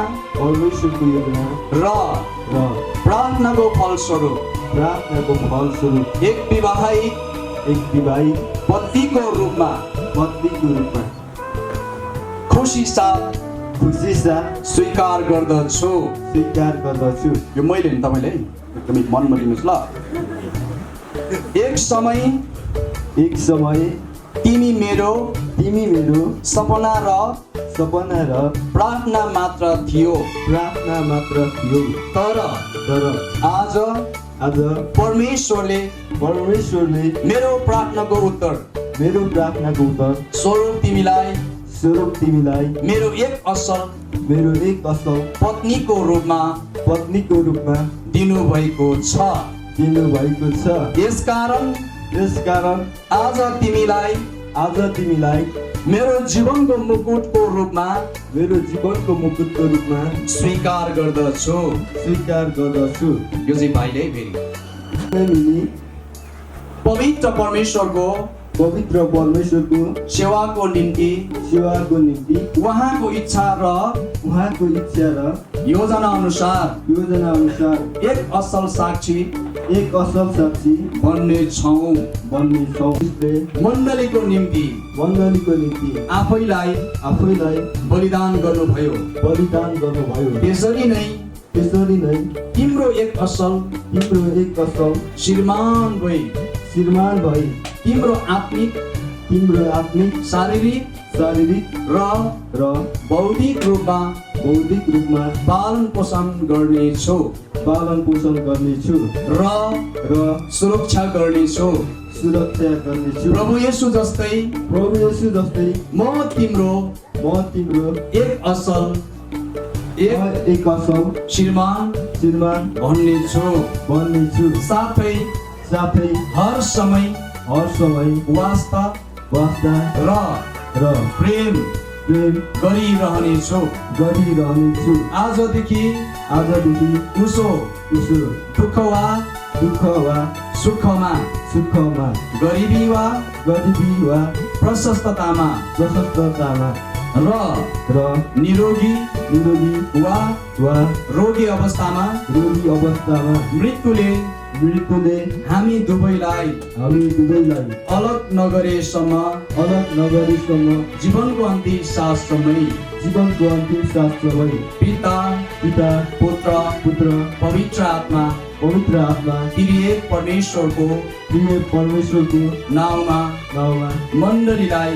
र प्रार्थनाको फलस्वरूप एक विवाहित पत्नीको रूपमा खुसी साथ स्वीकार गर्दछु। यो मैले नि तपाईँले एकदमै मनमा लिनुहोस् ल। एक समय तिमी मेरो सपना र प्रार्थना मात्र थियो। तर आज परमेश्वरले मेरो प्रार्थनाको उत्तर स्वरूप तिमीलाई मेरो एक असल पत्नीको रूपमा दिनुभएको छ। यसकारण आज तिमीलाई मेरो जीवनको मुकुटको रूपमा स्वीकार गर्दछु। यो चाहिँ भाइले फेरि पवित्र परमेश्वरको सेवाको निम्ति उहाँको इच्छा र योजना अनुसार एक असल साक्षी बन्ने छौँ। मण्डलीको निम्ति आफैलाई बलिदान गर्नुभयो। त्यसरी नै तिम्रो एक असल श्रीमान भई तिम्रो आत्मिक शारीरिक र बौद्धिक रूपमा बौद्धिक रूपमा पालन पोषण गर्नेछु पालन पोषण गर्नेछु र र सुरक्षा गर्नेछु। सुरक्षा गर्नेछु। प्रभु येशू जस्तै प्रभु येशू जस्तै म तिम्रो तिम्रो एक असल एक असल श्रीमान श्रीमान बन्नेछु। साथै साथै हर समय वास्ता वास्ता र प्रेम गरिरहनेछु। आजदेखि उसो दुःख वा सुखमा गरिबी वा प्रशस्ततामा र निरोगी वा रोगी अवस्थामा मृत्युले हामी दुवैलाई अलग नगरेसम्म जीवनको अन्तिम साससम्मै पिता पुत्र पवित्र आत्मा त्रिएक परमेश्वरको नाउँमा मण्डलीलाई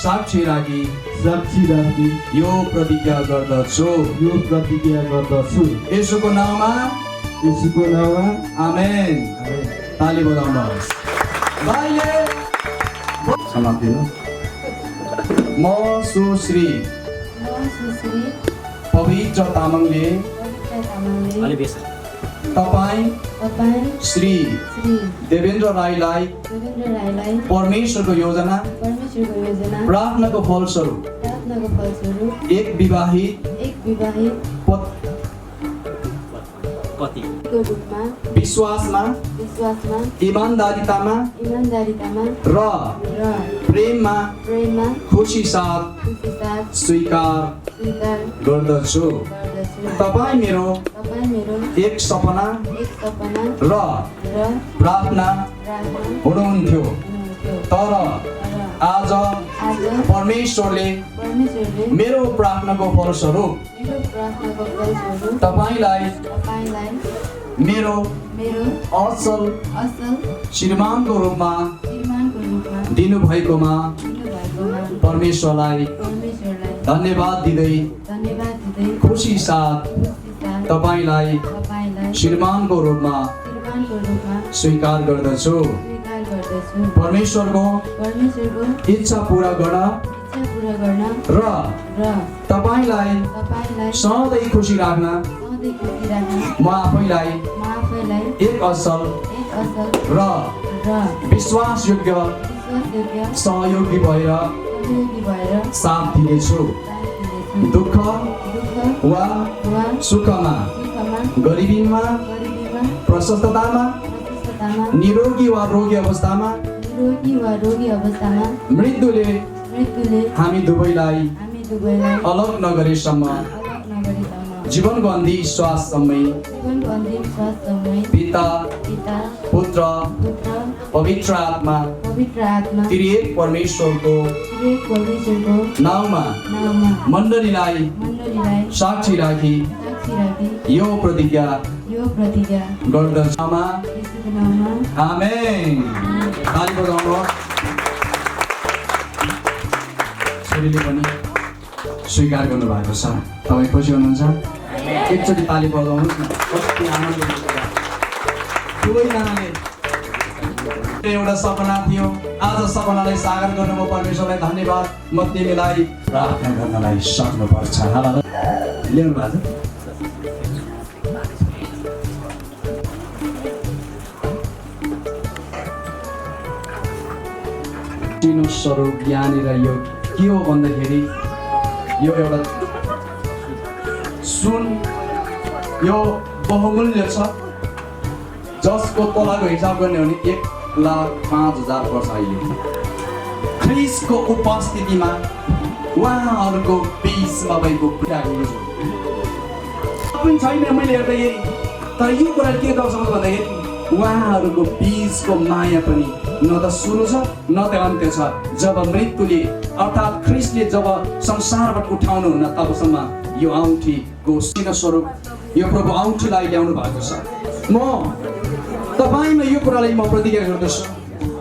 साक्षी राखी यो प्रतिज्ञा गर्दछु। येशूको नाउँमा आमेन। ताली बजाउनुहोस्। भाइले समाप्ति हो। म सुश्री पवित्र तामाङले तपाईँ श्री देवेन्द्र राईलाई परमेश्वरको योजना प्रार्थनाको फलस्वरूप एक विवाहित विश्वासमा इमानदारितामा र प्रेममा खुसी साथ स्वीकार गर्दछु। तपाईँ मेरो एक सपना र प्रार्थना हुनुहुन्थ्यो, तर आज परमेश्वरले मेरो प्रार्थनाको फलस्वरूप तपाईलाई मेरो असल श्रीमानको रूपमा दिनुभएकोमा परमेश्वरलाई धन्यवाद दिँदै खुसी साथ तपाईलाई श्रीमानको रूपमा स्वीकार गर्दछु। परमेश्वरको इच्छा पूरा गर्न र तपाईलाई सधैँ खुसी राख्न म आफैलाई एक असल र विश्वासयोग्य सहयोगी भएर साथ दिनेछु। दुःख वा सुखमा, गरिबीमा, प्रशस्ततामा, निरोगी वा रोगी अवस्थामा मृत्युले हामी दुवैलाई अलग नगरेसम्म जीवनको अन्तिम श्वाससम्मै पिता पुत्र पवित्र आत्मा त्रिएक परमेश्वरको नाउँमा मण्डलीलाई साक्षी राखी यो प्रतिज्ञा गर्दछु। आमेन। ताली बजाउनुहोस्। छोरीले पनि स्वीकार गर्नुभएको छ। तपाईँ खुसी हुनुहुन्छ? एकचोटि ताली बजाउनुहोस् न। कति आनन्द हुन्छ। दुवैजनाले एउटा सपना थियो, आज सपनालाई साकार गर्नुभयो। परमेश्वरलाई धन्यवाद। म तिमीलाई प्रार्थना गर्नलाई सक्नुपर्छ। ल्याउनु भएको छ। चिनो स्वरूप यहाँनिर यो के हो भन्दाखेरि यो एउटा सुन, यो बहुमूल्य छ, जसको तोलाको हिसाब गर्ने हो भने 1,05,000 पर्छ। अहिले ख्रिस्टको उपस्थितिमा उहाँहरूको बिचमा भएको कुराहरू पनि छैन। मैले हेर्दा यही, तर यो कुरा के दर्शाउँछ भन्दाखेरि उहाँहरूको बिचको माया पनि न त सुरु छ न त अन्त्य छ। जब मृत्युले अर्थात् ख्रिस्टले जब संसारबाट उठाउनुहुन्न तबसम्म यो औँठीको चिन्ह स्वरूप यो प्रभु औँठीलाई ल्याउनु भएको छ। म तपाईँमा यो कुरालाई म प्रतिज्ञा गर्दछु।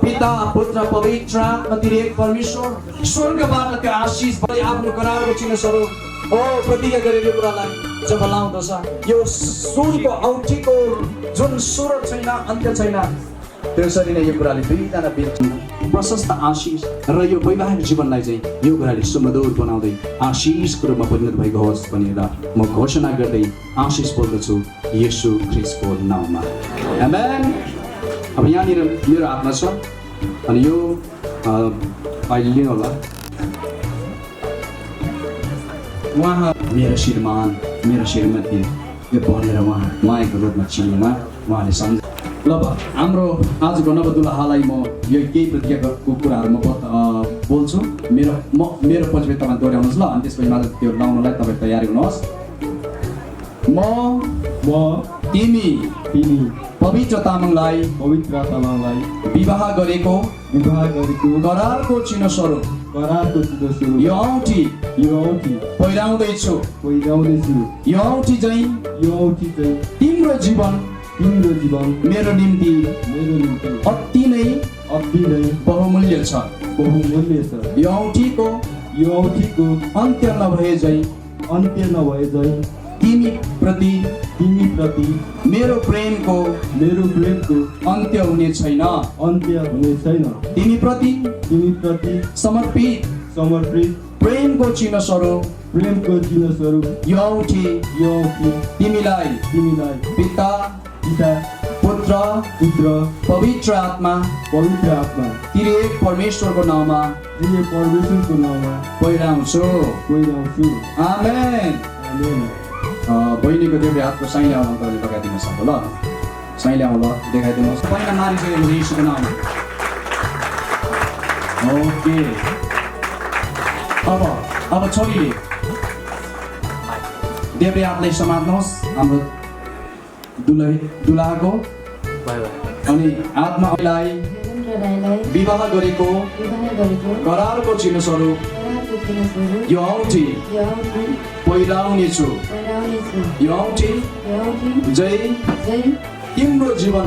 पिता पुत्र पवित्र आत्मा त्रिएक परमेश्वर स्वर्गबाट त्यो आशिष आफ्नो करारको चिन्ह स्वरूप प्रतिज्ञा गरेर यो कुरालाई जब लाउँदछ यो सुनको औँठीको जुन सुर छैन अन्त्य छैन त्यसरी नै यो कुराले दुईजना बिच प्रशस्त आशिष र यो वैवाहिक जीवनलाई चाहिँ यो कुराले सुमधुर बनाउँदै आशिषको रूपमा परिणत भएको होस् भनेर म घोषणा गर्दै आशिष बोल्दछु येशू ख्रीष्टको नाममा आमेन। अब यहाँनिर मेरो हातमा छ अनि यो अहिले लिनु होला उहाँ मेरो श्रीमान मेरो श्रीमती यो भनेर उहाँ मायाको रूपमा चिन्नुमा उहाँले सम्झ ल हाम्रो आजको नवदुलाहालाई म यो केही प्रतिज्ञाको कुराहरू म बोल्छु मेरो पछिबाट तपाईँ दोहोऱ्याउनुहोस् ल अनि त्यसपछि मात्र त्यो लाउनलाई तपाईँ तयारी हुनुहोस्। म तिमी पवित्र तामाङलाई विवाह गरेको करारको चिन्ह स्वरूप यो औँठी पहिराउँदैछु यो औँठी चाहिँ तिम्रो जीवन मेरो निम्ति अति नै बहुमूल्य छ यो औँठीको अन्त्य नभए झै तिमी प्रति मेरो प्रेमको अन्त्य हुने छैन तिमी प्रति समर्पित प्रेमको चिन्ह स्वरूप यो औँठी तिमीलाई पिता पुत्र पवित्र आत्मा त्रिएक परमेश्वरको नाममा पहिराउँछु आमेन। बहिनीको देब्रे हातको साइले आउनु तपाईँले लगाइदिनु सक्छ ल साइले आउनु ल देखाइदिनुहोस् पहिला मानिसकेको येशूको नाममा ओके। अब छोरीले देब्रे हातलाई समात्नुहोस् हाम्रो दुलाको अनि आत्मालाई विवाह गरेको करारको चिन्ह स्वरूप यो औँठी पहिराउनेछु यो औँठी जय तिम्रो जीवन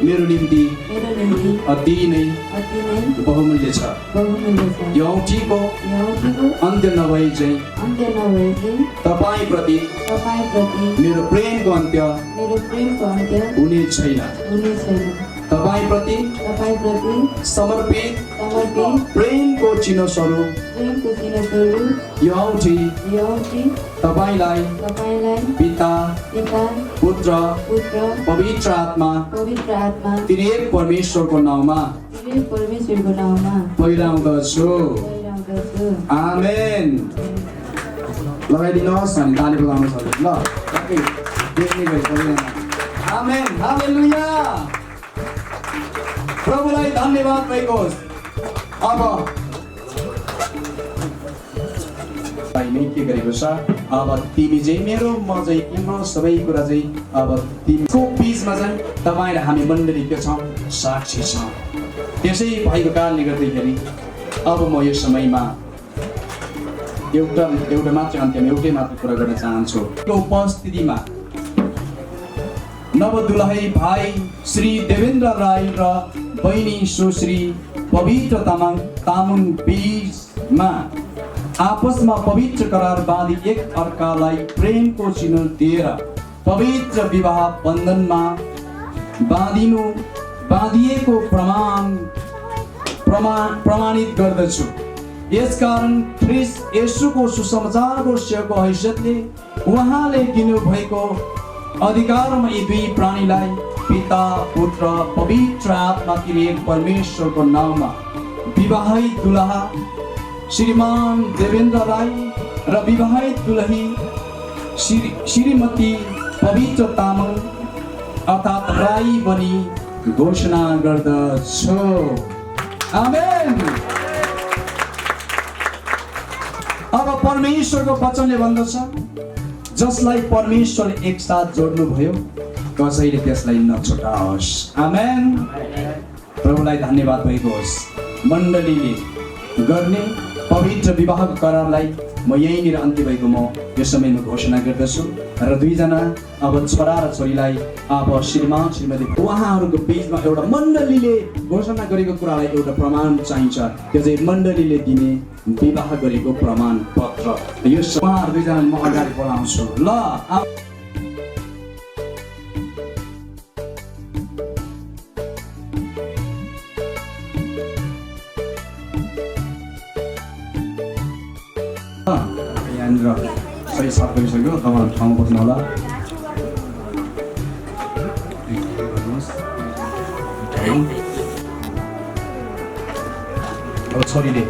मेरो निम्ति अति नै बहुमूल्य छ यो औँठीको अन्त्य नभए चाहिँ तपाईँ प्रति मेरो प्रेमको अन्त्य हुने छैन तपाईँ प्रति समर्पित प्रेमको चिन्ह स्वरूप यो औँठी तपाईँलाई पिता पुत्र पवित्र आत्मा त्रिएक परमेश्वरको नाममा पहिराउँदछु आमेन। लगाइदिनुहोस् अनि ताली बजाउनुहोस् ल देख्ने गरी आमेन हालेलुया प्रभुलाई धन्यवाद भएको होस्। अब भाइले के गरेको छ अब तिमी चाहिँ मेरो म चाहिँ तिम्रो सबै कुरा चाहिँ अब तिमीको बिचमा चाहिँ तपाईँ र हामी मण्डली के छौँ साक्षी छौँ। त्यसै भएको कारणले गर्दाखेरि अब म यो समयमा एउटा मात्र अन्त्यमा एउटै मात्र कुरा गर्न चाहन्छु। उपस्थितिमा नवदुलाही भाइ श्री देवेन्द्र राई र बहिनी सुश्री पवित्र तामाङ बीचमा आपसमा पवित्र करार बाँधी एक अर्कालाई प्रेमको चिन्ह दिएर पवित्र विवाह बन्धनमा बाँधिएको प्रमाणित गर्दछु। यसकारण ख्रीष्ट येशूको सुसमाचारको सेवकको हैसियतले उहाँले दिनुभएको अधिकारमा यी दुई प्राणीलाई पिता पुत्र पवित्र आत्मा त्रिएक परमेश्वरको नाममा विवाहित दुलहा श्रीमान देवेन्द्र राई र विवाहित दुलही श्रीमती पवित्र तामाङ अर्थात् राई बनी घोषणा गर्दछु आमेन। अब परमेश्वरको वचनले भन्दछ जसलाई परमेश्वर एकसाथ जोड्नु भयो कसैले त्यसलाई नछुटाओस् आमेन। प्रभुलाई धन्यवाद भएको होस्। मण्डलीले गर्ने पवित्र विवाहको करारलाई म यहीँनिर अन्त्य भएको म यो समयमा घोषणा गर्दछु र दुईजना अब छोरा र छोरीलाई अब श्रीमान श्रीमती उहाँहरूको बिचमा एउटा मण्डलीले घोषणा गरेको कुरालाई एउटा प्रमाण चाहिन्छ, त्यो चाहिँ मण्डलीले दिने विवाह गरेको प्रमाण पत्र। यो उहाँहरू दुईजना म अगाडि बोलाउँछु। ल यहाँनिर सही साथ गरिसक्यो, तपाईँहरू ठाउँमा बस्नु होला। अब छोरीले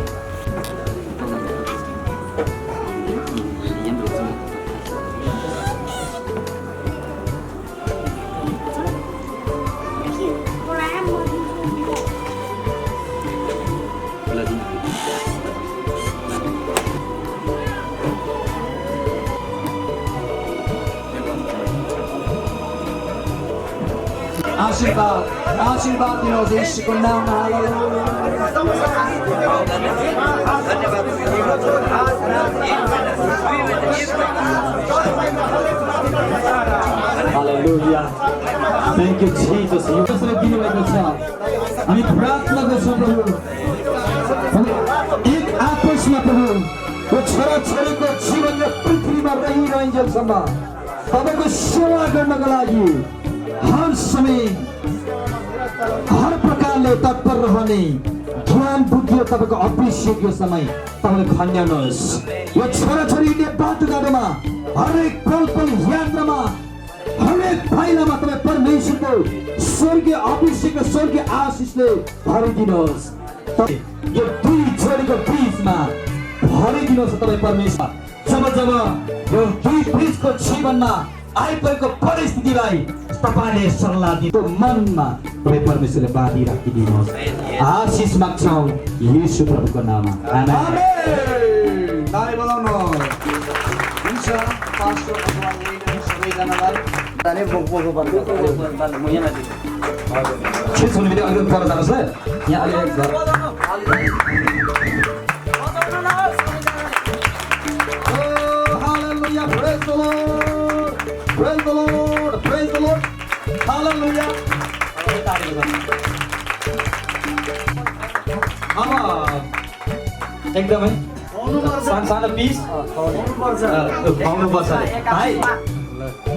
आशीर्वाद दिनुहोस् यीशुको नाममा। हालेलुया। थ्याङ्क यू जिसस। यो कसरी दिनुभएको छ, हामी प्रार्थना गर्छौँ प्रभु, एक आपसमा प्रभु यो छोराछोरीको जीवन र पृथ्वीमा रहिरहन्जेलसम्म तपाईँको सेवा गर्नको लागि हर समय हर प्रकारले तत्पर रहने ज्ञान बुद्धि तपाईँको अभिषेक यो समय तपाईँले खन्याउनुहोस्। यो छोराछोरीले बाटोघाटोमा हरेक पल पल यात्रामा हरेक पाइलामा तपाईँ परमेश्वरको स्वर्गीय अभिषेक र स्वर्गीय आशिषले भरिदिनुहोस्। यो दुई छोरीको बिचमा भरिदिनुहोस् तपाईँ परमेश्वर। जब जब यो दुई बिचको जीवनमा आइपरेको परिस्थितिलाई तपाईँले सल्लाह दिनु मनमा तपाईँ परमेश्वरले बाँधी राखिदिनुहोस्। आशिष माग्छौँ येशू प्रभुको नाममा। आमेन। ताली बजाउनुहोस्। हुन्छ पास्टर अथवा लेडी सबैजनालाई के सुन्नु बित्तिकै अलिकति पर जानुहोस् है, यहाँ अलिकति Hallelujah, praise the Lord, praise the Lord, praise the Lord, hallelujah. अब एकदमै सानो पिस खुवाउनुपर्छ भाइ।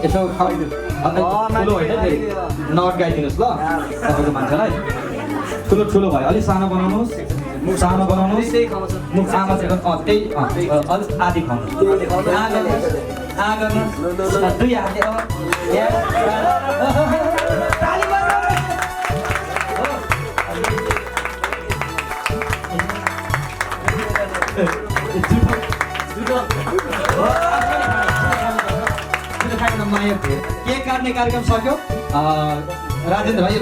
यसो खुवाइदिनु, ठुलो होइन फेरि नअड्काइदिनुहोस् ल तपाईँको मान्छेलाई। ठुलो ठुलो भयो, अलिक सानो बनाउनुहोस्, सानो बनाउनुहोस्। मुख आमा चाहिँ त्यही अलिक आधी खुवाउनुहोस्। दुई हातले केक काट्ने कार्यक्रम सक्यो। राजेन्द्र भाइ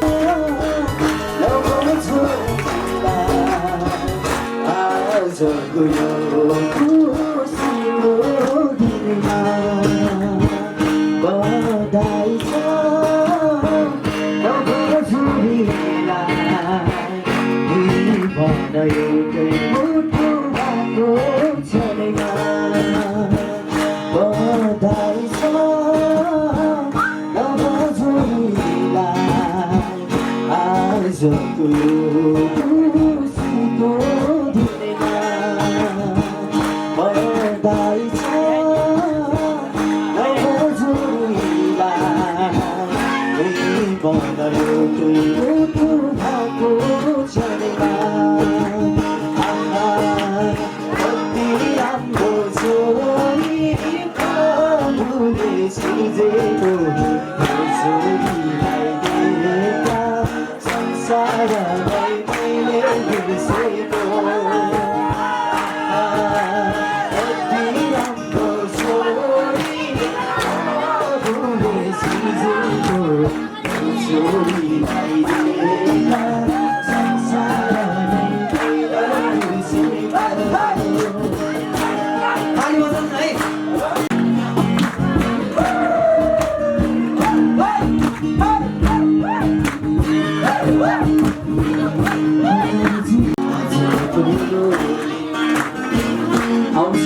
आउँछ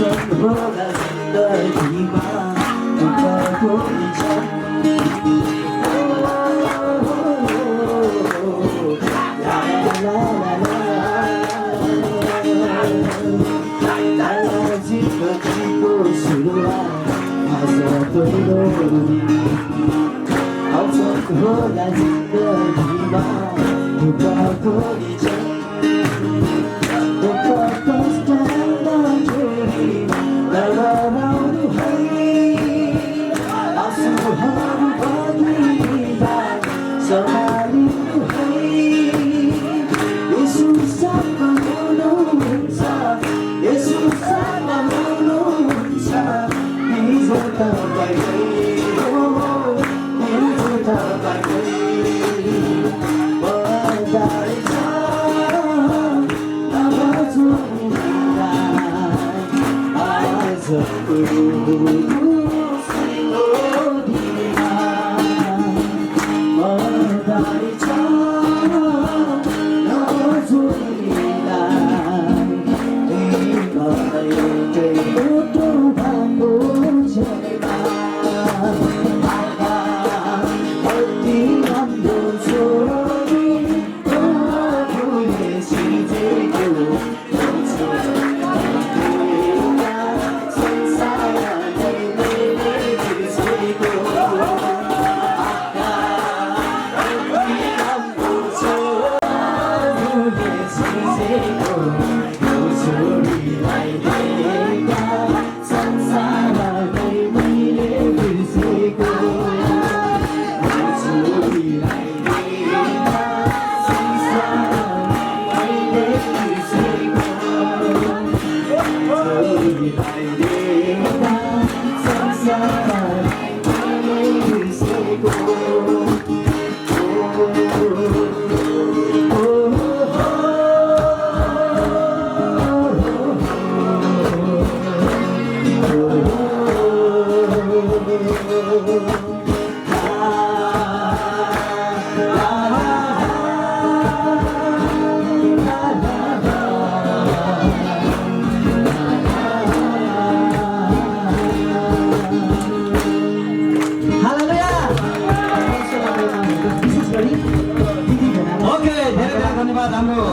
धन्यवाद। हाम्रो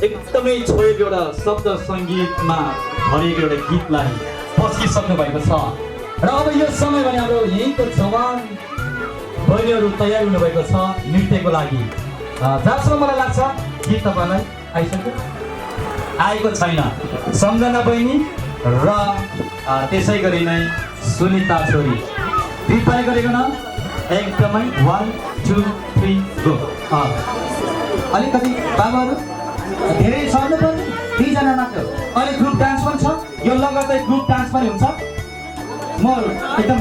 एकदमै छोएको एउटा शब्द सङ्गीतमा भरिएको एउटा गीतलाई पस्किसक्नु भएको छ र अब यो समय भने हाम्रो यहीँको जवान बहिनीहरू तयार हुनुभएको छ नृत्यको लागि। जहाँसम्म मलाई लाग्छ गीत तपाईँलाई आइसक्यो आएको छैन। सम्झना बहिनी र त्यसै गरी नै सुनिता छोरी कृपया गरेको न एकदमै 1 2 3 गो। अलिकति बाबाहरू धेरै सर्नु पर्ने 3 जना मात्र। अहिले ग्रुप डान्स पनि छ, यो लगातार ग्रुप डान्स पनि हुन्छ। म एकदम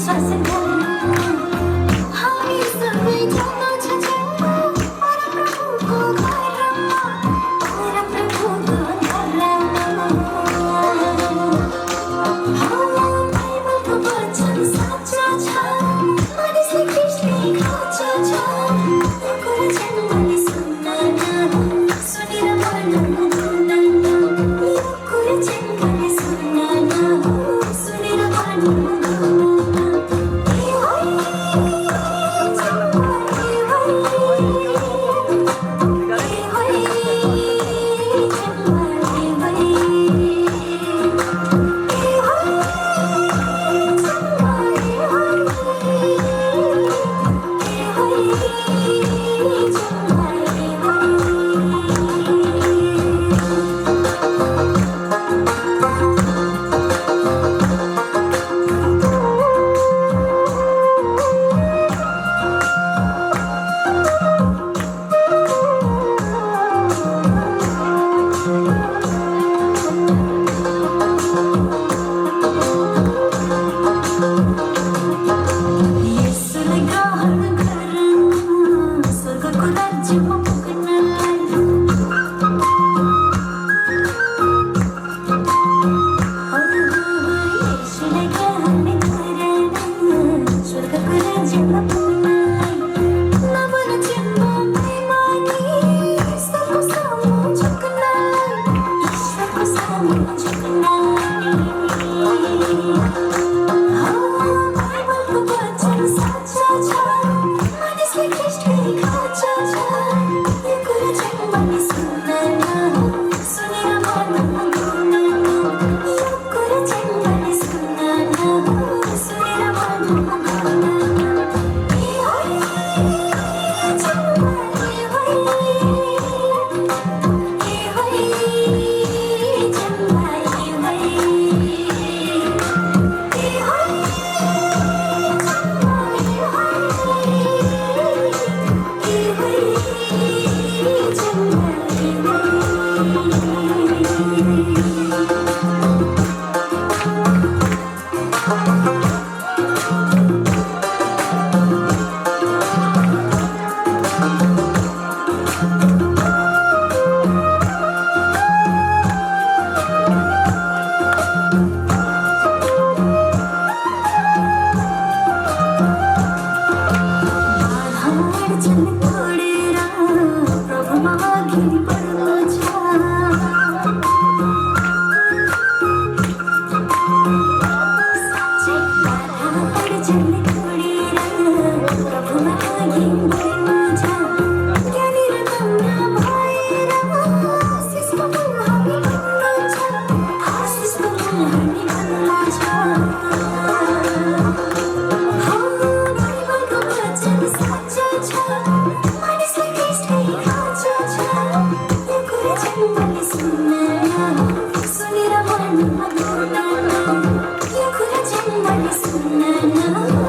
Swastika स्वर्गको राज्यमा पुग्नलाई नबन चिन्नु बेमानी ईश्वरको सामु झुक्नलाई ईश्वरको सामु झुक्नलाई बाइबलको वचन साँचो छ मानिसले ख्रीष्टकै खाँचो छ यो कुरा चाहिँ मैले सुनेर मनमा गुन्न यो कुरा चाहिँ मैले सुनेर मनमा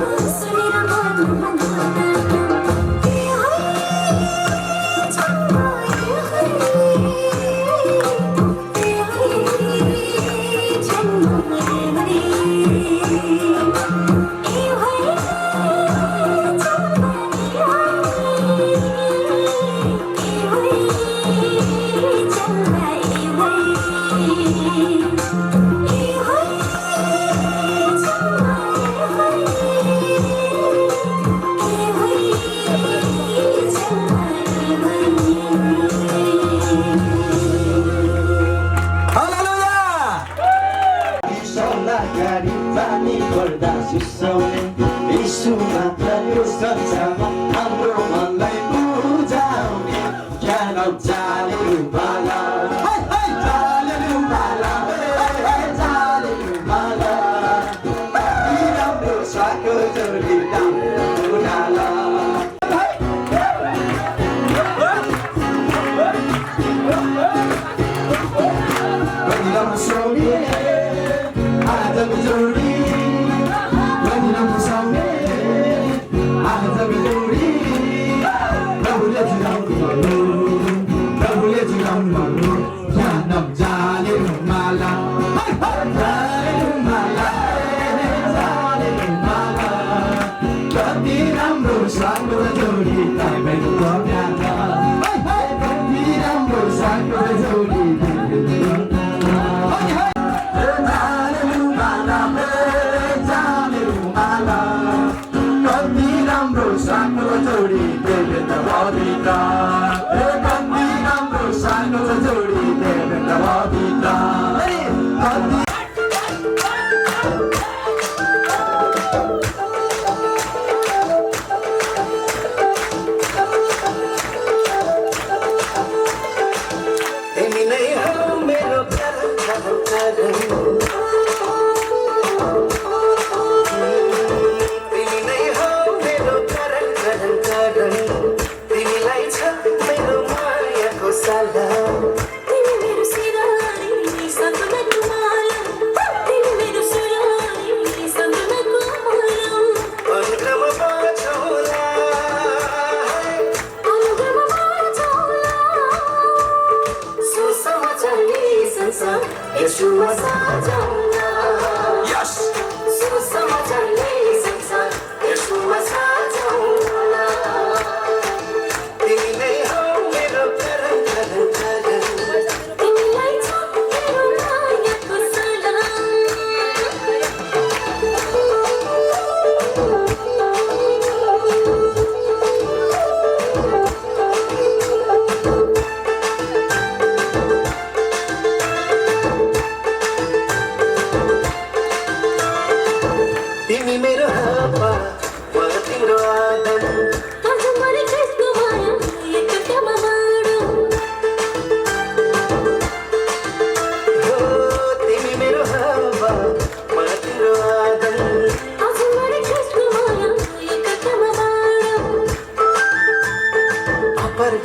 तिमीलाई छ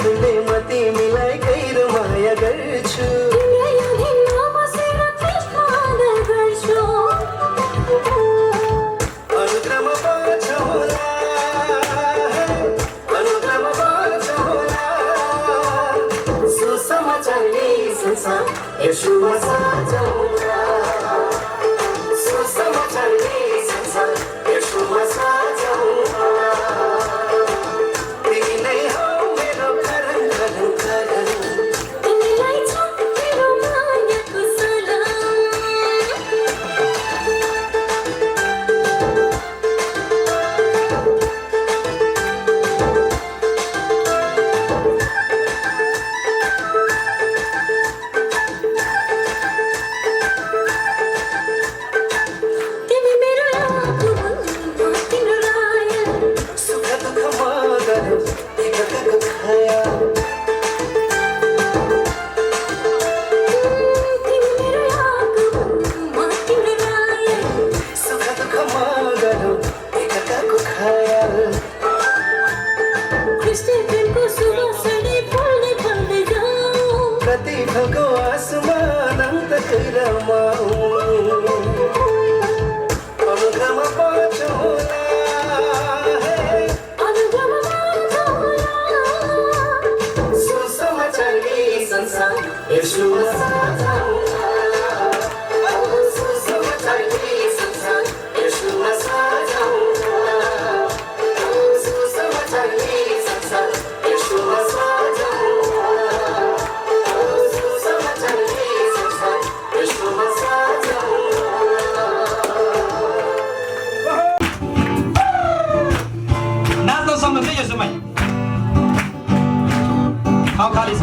आफूले म तिमीलाई गहिरो माया गर्छु अनुग्रहमा पाछ होला अनुग्रहमा पाछ होला सुसमाचारले संसार यसुमा साझौँला सुसमाचारले संसार यसुमा साझौँला तिमी नै हौ मेरो करण करण करण तिमीलाई छ मेरो मायाको सलाम तिमी मेरो आँखा भन्दा तिम्रो राया सुख दुःखमा गरौँ एकअर्काको खाया तिमी मेरो आँखा भन्दा तिम्रो राया सुख दुःखमा गरौँ एकअर्काको खाया कृष्ण प्रेमको सुवासनी फुल्दै फुल्दै जाऊ कति फलको आसमान अन्तकैरमा अनुग्रहमा पाछ होला अनुग्रहमा पाछ होला सुसमाचारले संसार यसुमा साझौँला सुसमाचारले संसार यसुमा साझौँला सुसमाचारले संसार यसुमा साझौँला सुसमाचारले संसार यसुमा साझौँला नाच्न सम्बन्ध यो समय ठाउँ खाली छ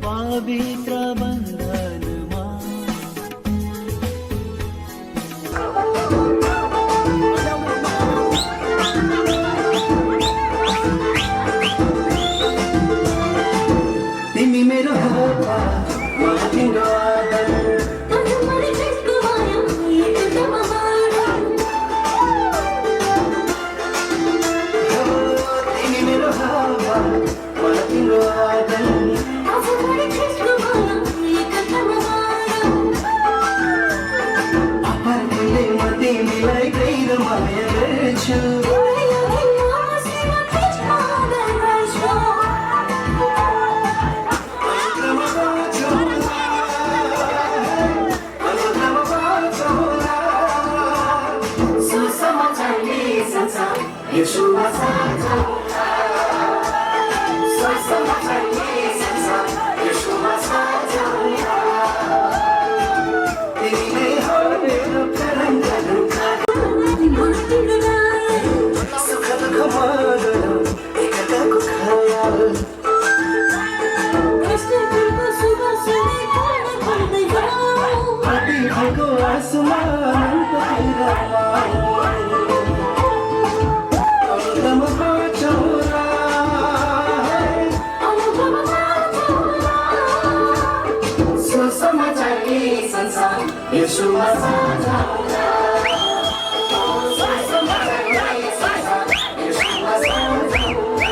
पवित्र बन्धनमा तिमी मेरो हातमा म तिम्रो आदर तिमी मेरो हातमा म तिम्रो आदर समाचारले संसार यसुमा साझाउँला समाचारले संसार यसुमा साझाउँला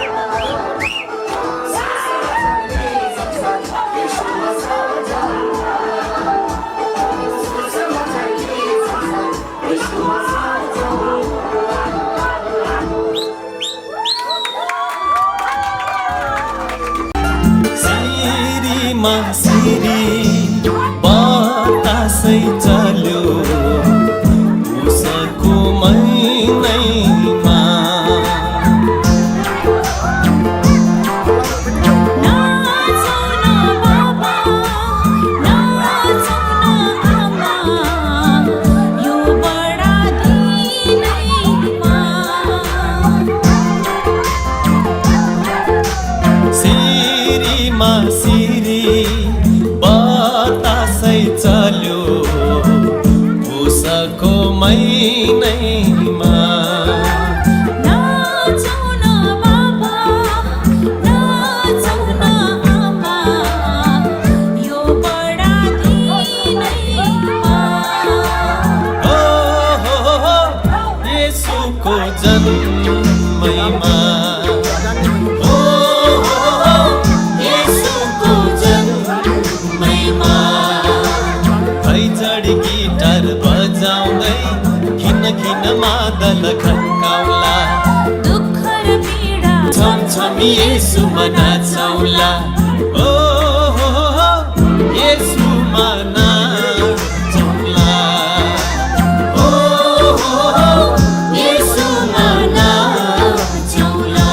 समाचारले संसार यसुमा साझाउँला समाचारले संसार यसुमा सिरीमा सिरी बतासै चल्यो उसको महिनैमा सिरीमा सिरी बतासै चल्यो उसको महिनैमा येशूको जन्मैमा गिटार बजाउँदै खिन खिन मादल खन्काउला दुःख र पीडा छमछमी येशूमा नाचौला ओ येशूमा नाचौला ओ येशूमा नाचौला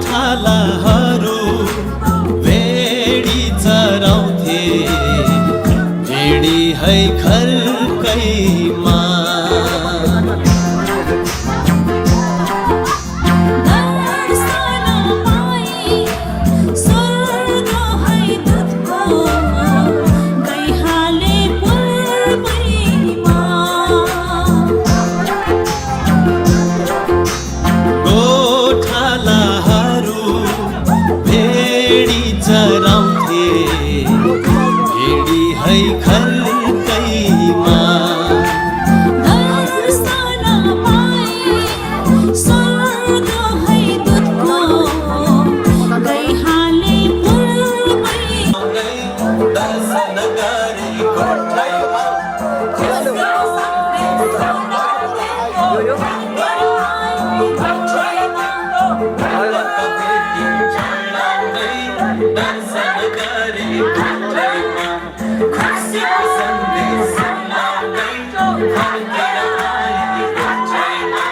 गोठालाहरू भेडी चराउँथे भेडी है खर्कैमा चराउँथे भेडी है खर्कैमा दर्शन गरी कोठैमा दर्शन गरी कोठैमा खुसीको सन्देश सुनाउँदै फर्केर आए कोठैमा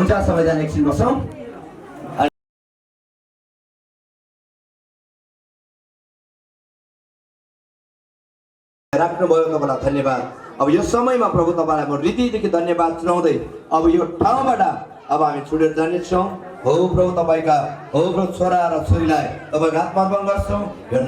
हुन्छ सबैजना एकछिन बसौँ। राख्नुभयो तपाईँलाई धन्यवाद। अब यो समयमा प्रभु तपाईँलाई म हृदयदेखि धन्यवाद सुनाउँदै अब यो ठाउँबाट अब हामी छुटेर जानेछौँ। हो प्रभु तपाईँका हो प्रभु छोरा र छोरीलाई तपाईँको आत्मार्पण गर्छौँ। यो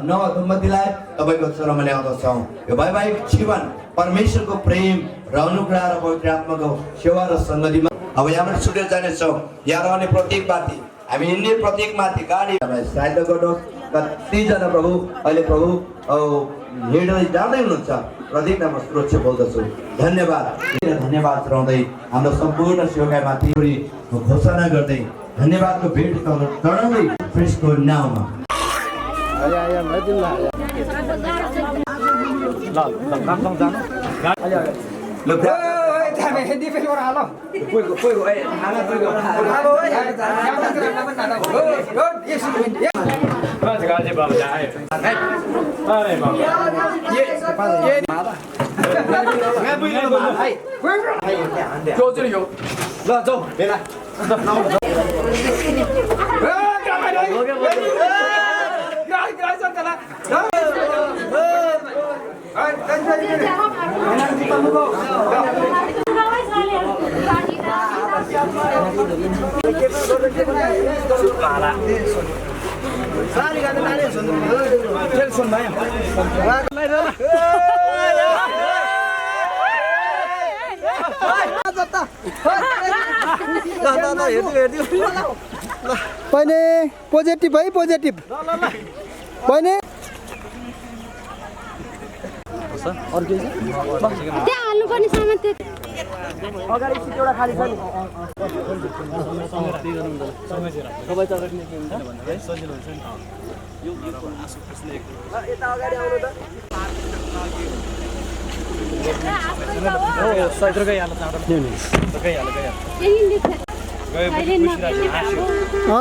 नव दम्पतिलाई तपाईँको चरणमा ल्याउँदछौँ। यो वैवाहिक जीवन परमेश्वरको प्रेम र अनुग्रह र पवित्र आत्माको सेवा र सङ्गतिमा अब यहाँबाट छुटेर जानेछौँ। यहाँ रहने प्रत्येकमाथि हामी हिँड्ने प्रत्येकमाथि गाडी सहायता गर्नुहोस्। कतिजना प्रभु अहिले प्रभु हिँड्दै जाँदै हुनुहुन्छ, प्रत्येकमा म सुरक्षा बोल्दछु। धन्यवाद धन्यवाद चढाउँदै हाम्रो सम्पूर्ण सेवकामाथि घोषणा गर्दै धन्यवादको भेट चढाउँदै फ्रेसको नाउँमा पहिले पोजिटिभ है पोजिटिभ पहिले त्यहाँ हाल्नुपर्ने सामान त्यो अगाडि सिट एउटा खाली छ नि यता अगाडि आउनु त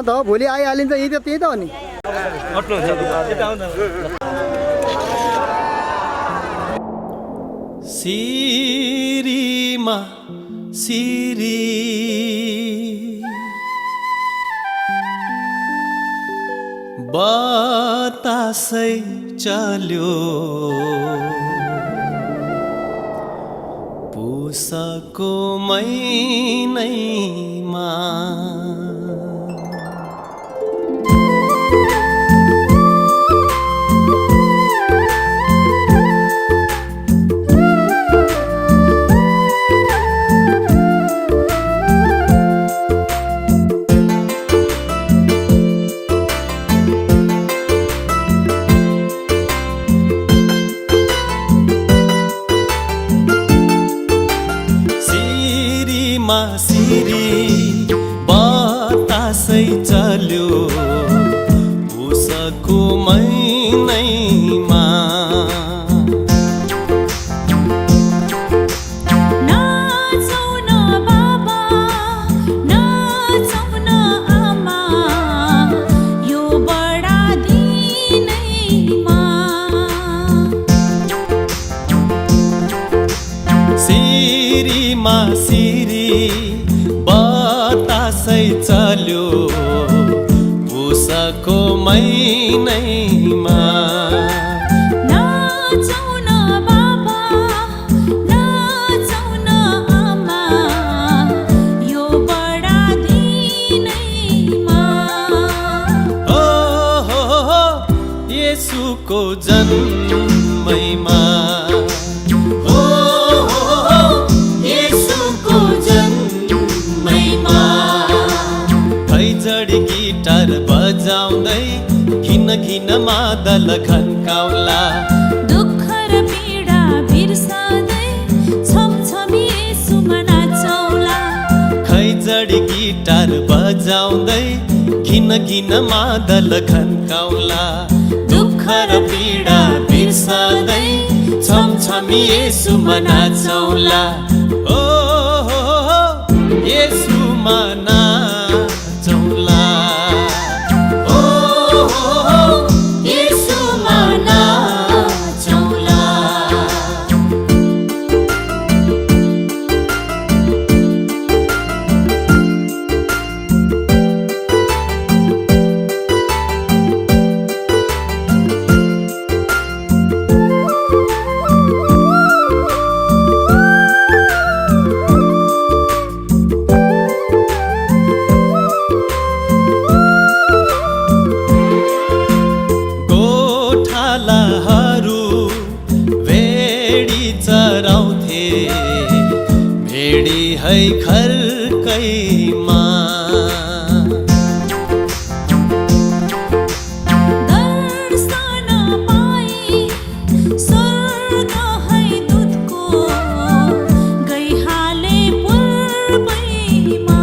त भोलि आइहालिन्छ यही त त्यही त हो नि सिरीमा सिरी बतासै चल्यो पुसको महिनैमा सिरी बतासै चल्यो उसको महिनैमा नाचौ न बाबा नाचौ न आमा यो बडा दिनैमा सिरीमा सिरी बतासै चल्यो उसको महिनैमा नाचौ न बाबा नाचौ न आमा यो बडा दिनैमा ओ हो येशूको जन्मैमा खैजडी गिटार बजाउँदै घिन घिन मादल घन्काउला दुःख र पीडा बिर्सँदै छमछमी येशूमा नाचौला खैजडी गिटार बजाउँदै घिन घिन मादल घन्काउला दुःख र पीडा बिर्सँदै छमछमी येशूमा नाचौला ओ येशूमा नाचौला ओ येशूमा नाचौला है खर्कैमा दर्शन पाई स्वर्ग है दूतको गइहाले पूर्वैमा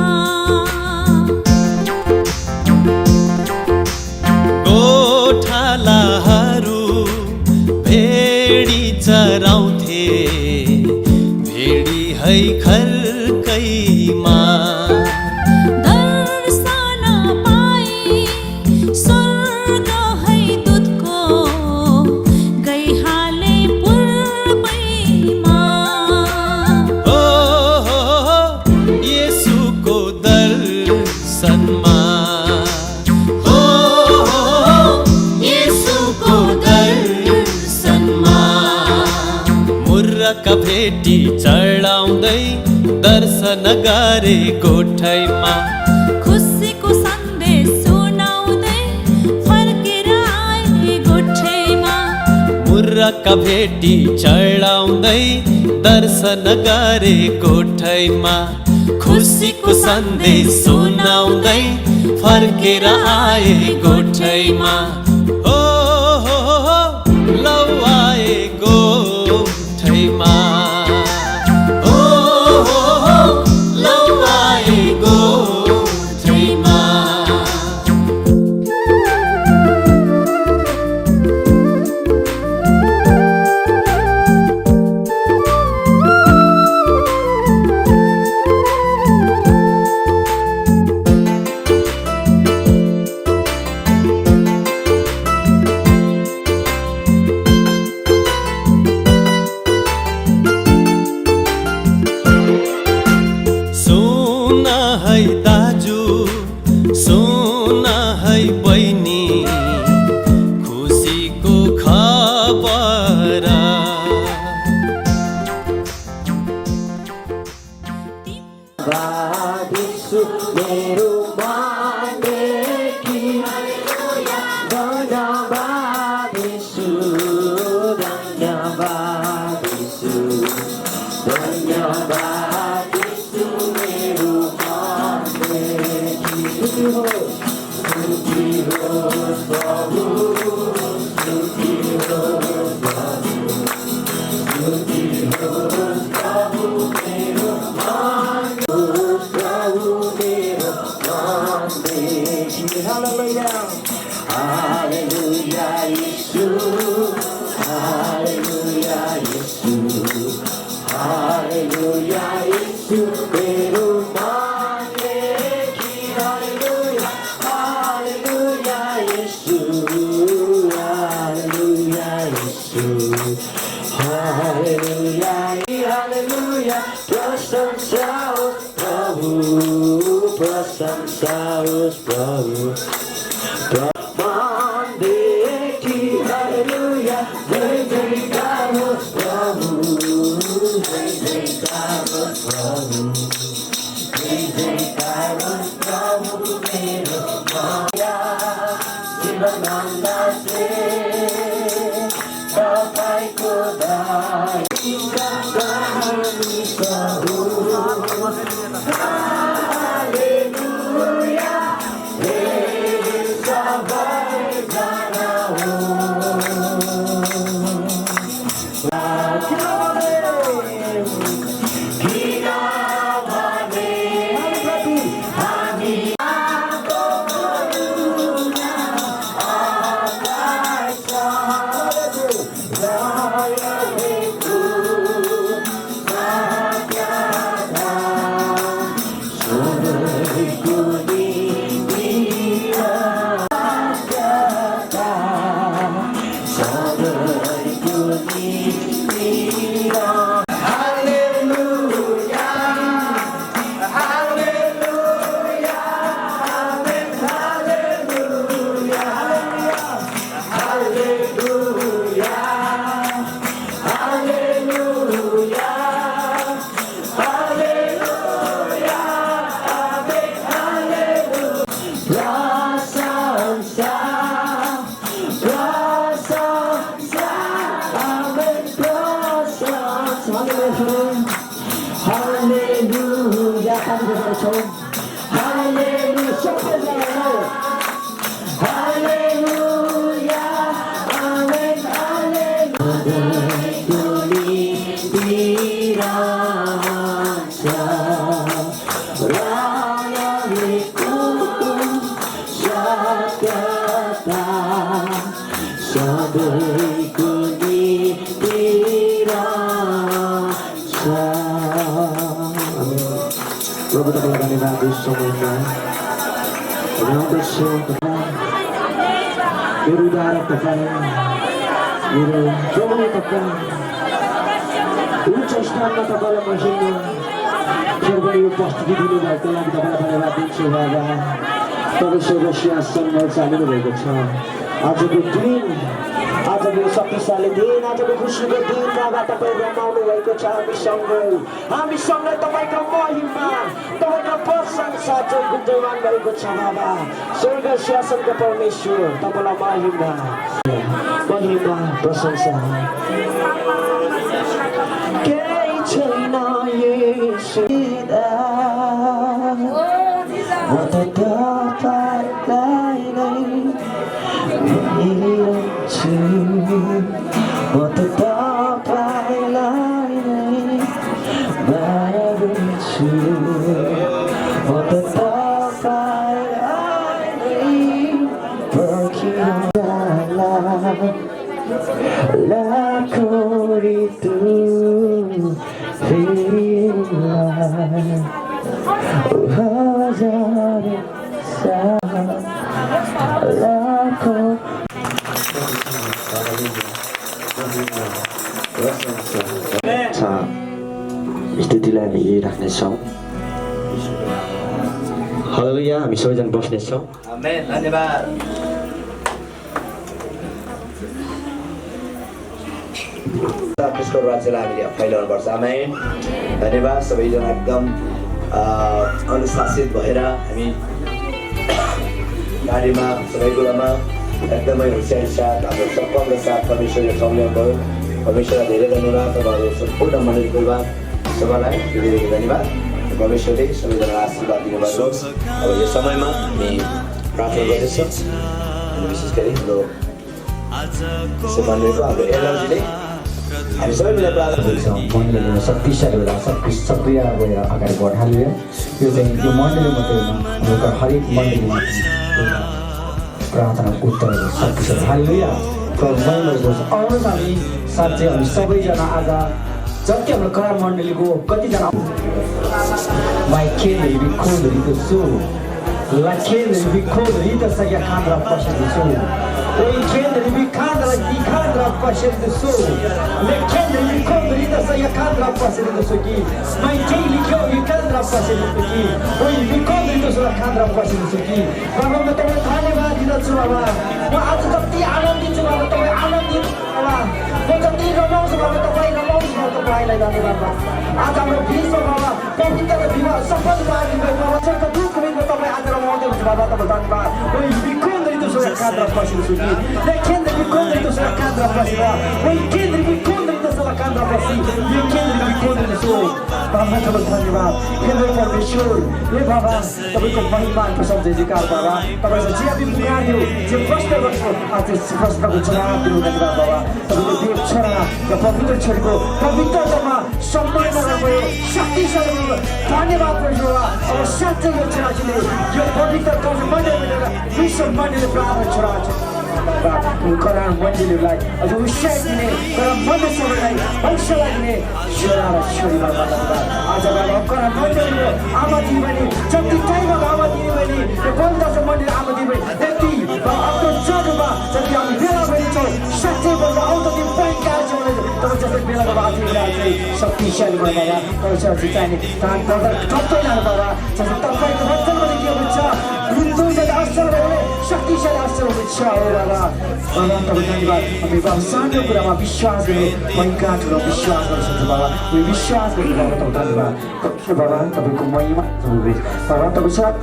गोठालाहरू भेडी चराउँथे भेडी है खर्कैमा दर्शन पाई स्वर्ग है दूतको गइहाले पूर्वैमा ओ येशूको दर्शनमा ओ येशूको दर्शनमा मुर्रका भेटी चढाउँदै दर्शन गरे गोठैमा खुसीको सन्देश सुनाउँदै फर्केर आए गोठैमा मुर्रका भेटी चढाउँदै दर्शन गरे गोठैमा खुसीको सन्देश सुनाउँदै फर्केर आए गोठैमा ओ लौ आए गोठैमा ओ लौ आए गोठैमा सुन है दाजु सुन है बहिनी खुसीको खबर बादिसु मेरो मानेकी धन्यवादिसु धन्यवादिसु धन्यवादिसु मेरो मानेकी स्तुति होस् प्रभु स्तुति होस् प्रभु स्तुति होस् प्रभु मेरो Hallelujah, Hallelujah, Jesus, Hallelujah, Jesus, Hallelujah, Jesus, pero mane ki Hallelujah, Hallelujah, Jesus, Hallelujah, Jesus, Hallelujah, Hallelujah, प्रशंसा होस् प्रभु प्रशंसा होस् प्रभु ब्रह्माण्डदेखि हालेलुया जय जयकार होस् प्रभु जय जयकार होस् प्रभु जय जयकार होस् प्रभु मेरो माया जीवनन्दा से तपाईको दया Hallelujah. गर्छौँ हालेलुया सबैजना हालेलुया आमेन प्रभु तपाईँलाई धन्यवाद यस समयमा रहँदछु मेरो उद्धारक तपाईँ मेरो प्रभु तपाईँ उच्च स्थानमा तपाईँलाई म हिँड्नु फेरि यो उपस्थिति दिनुभएको लागि तपाईँलाई धन्यवाद दिन्छु बाबा तपाईँ सेवा सिंहासनमा चालिनु भएको छ आजको दिन आजको शक्तिशाली दिन आजको खुसीको दिन बाबा तपाईँ रमाउनु भएको छ हामीसँगै तपाईँको महिमा तपाईँको प्रशंसा चाहिँ गुन्जयमान भएको छ बाबा स्वर्ग शासनको परमेश्वर तपाईँलाई महिमा प्रशंसा केही छैन येशूदा म त तपाईँलाई नै हेर्छु म त तपाईँलाई नै माया गर्छु म त तपाईँलाई नै पर्खिरहला लाखौँ ऋतु फेरिलाई हजार लाखौँ स्थितिलाई हामी यही राख्नेछौँ हालेलुया हामी सबैजना बस्नेछौँ आमेन धन्यवाद क्रिस्टको राज्यलाई हामीले फैलाउनु पर्छ आमेन धन्यवाद सबैजना एकदम अनुशासित भएर हामी गाडीमा सबै कुरामा एकदमै होसियारी साथ हाम्रो सम्पन्न साथ परमेश्वरले सम्मान भयो परमेश्वरलाई धेरै धन्यवाद तपाईँहरू सम्पूर्ण मण्डलीमा सबैलाई धेरै धन्यवाद परमेश्वरले सबैजना आशीर्वाद दिनुभएको अब यो समयमा हामी प्रार्थना गर्दैछौँ अनि विशेष गरी हाम्रो मण्डलीको हाम्रो एलर्जीले हामी सबै मिलेर प्रार्थना गर्छौँ मण्डलीमा शक्तिशाली बेला सक्रिय गएर अगाडि बढाल्यो यो चाहिँ यो मण्डली मात्रै होइन हाम्रो हरेक मण्डलीमा प्रार्थनाको उत्तरहरू शक्तिशाली हालेलुया आउनुहोस् हामी साँच्चै हामी सबैजना आज जति हाम्रो कला मण्डलीको कतिजना Michael Ricondo Ricosu, Laquele Ricondo Rita Sayakandra Pasha do Sul, Laquele Ricandra Ricandra Pasha do Sul, Laquele Ricondo Rita Sayakandra Pasha do Sul, Michael Ricandra Pasha do Sul, Oi Ricondo Rita Sayakandra Pasha do Sul, Baba तपाईँ धन्यवाद दिन्छु बाबा म आज जति आनन्दित छु बाबा तपाईँ आनन्दित बाबा म जति रमाउँछु बाबा तपाईँ रमाउँछु तपाईँलाई धन्यवाद आज हाम्रो बिचमा बाबा पवित्र विवाह सफल भएको बाबा सबैको दुःख बिचमा तपाईँ आज रमाउँदै हुनुहुन्छ बाबा तपाईँ धन्यवाद ओइ बिकोन्दै त्यो cadra passion sugi le kendri bi kondri to sa cadra passion oi kendri bi kondri to sa cadra passion ye kendri bi kondri so बाबा तपाईँ धन्यवाद केन्द्र परमेश्वर हे बाबा तपाईँको महिमा प्रशंसा जयकार बाबा तपाईँले जे पनि पुकार्यो जे प्रश्न गर्छु आज प्रश्नको जवाब दिनु धन्यवाद बाबा तपाईँको देव छोरा र पवित्र छोरीको पवित्रतामा सम्मान गयो शक्तिशाली धन्यवाद प्रभु अब साँच्चै यो छोराजीले यो पवित्रता मण्डलीबाट विश्व मण्डली प्रार्थना छोरा करार मण्डलीलाई अझ उत्साह दिने करार मण्डलीलाई हौसला दिने छोरा र छोरी बाबा आज बाबा करार मण्डलीको आमा दिदी जति टाइममा आमा दिदी बहिनी यो पवित्र मण्डली आमा दिदी बहिनी यति आफ्नो जगमा जति हामी भेला भइन्छौँ साँच्चै बोल्दा आउँदो दिन पहिला छ तपाईँ जस्तै बेला बाबा आफैलाई शक्तिशाली बाबा तपाईँ चाहिने थप्दैन बाबा जस्तै तपाईँको वचनमा के हुन्छ असल हुने शक्तिशाली असल हुनुहुन्छ हे बाबा बाबा तपाईँ धन्यवाद हामी बाबा सानो कुरामा विश्वास गरे महिका ठुलो विश्वास गर्नु सक्छ बाबा हामी विश्वास गर्नु बाबा तपाईँ धन्यवाद बाबा तपाईँको महिमा बाबा तपाईँ सब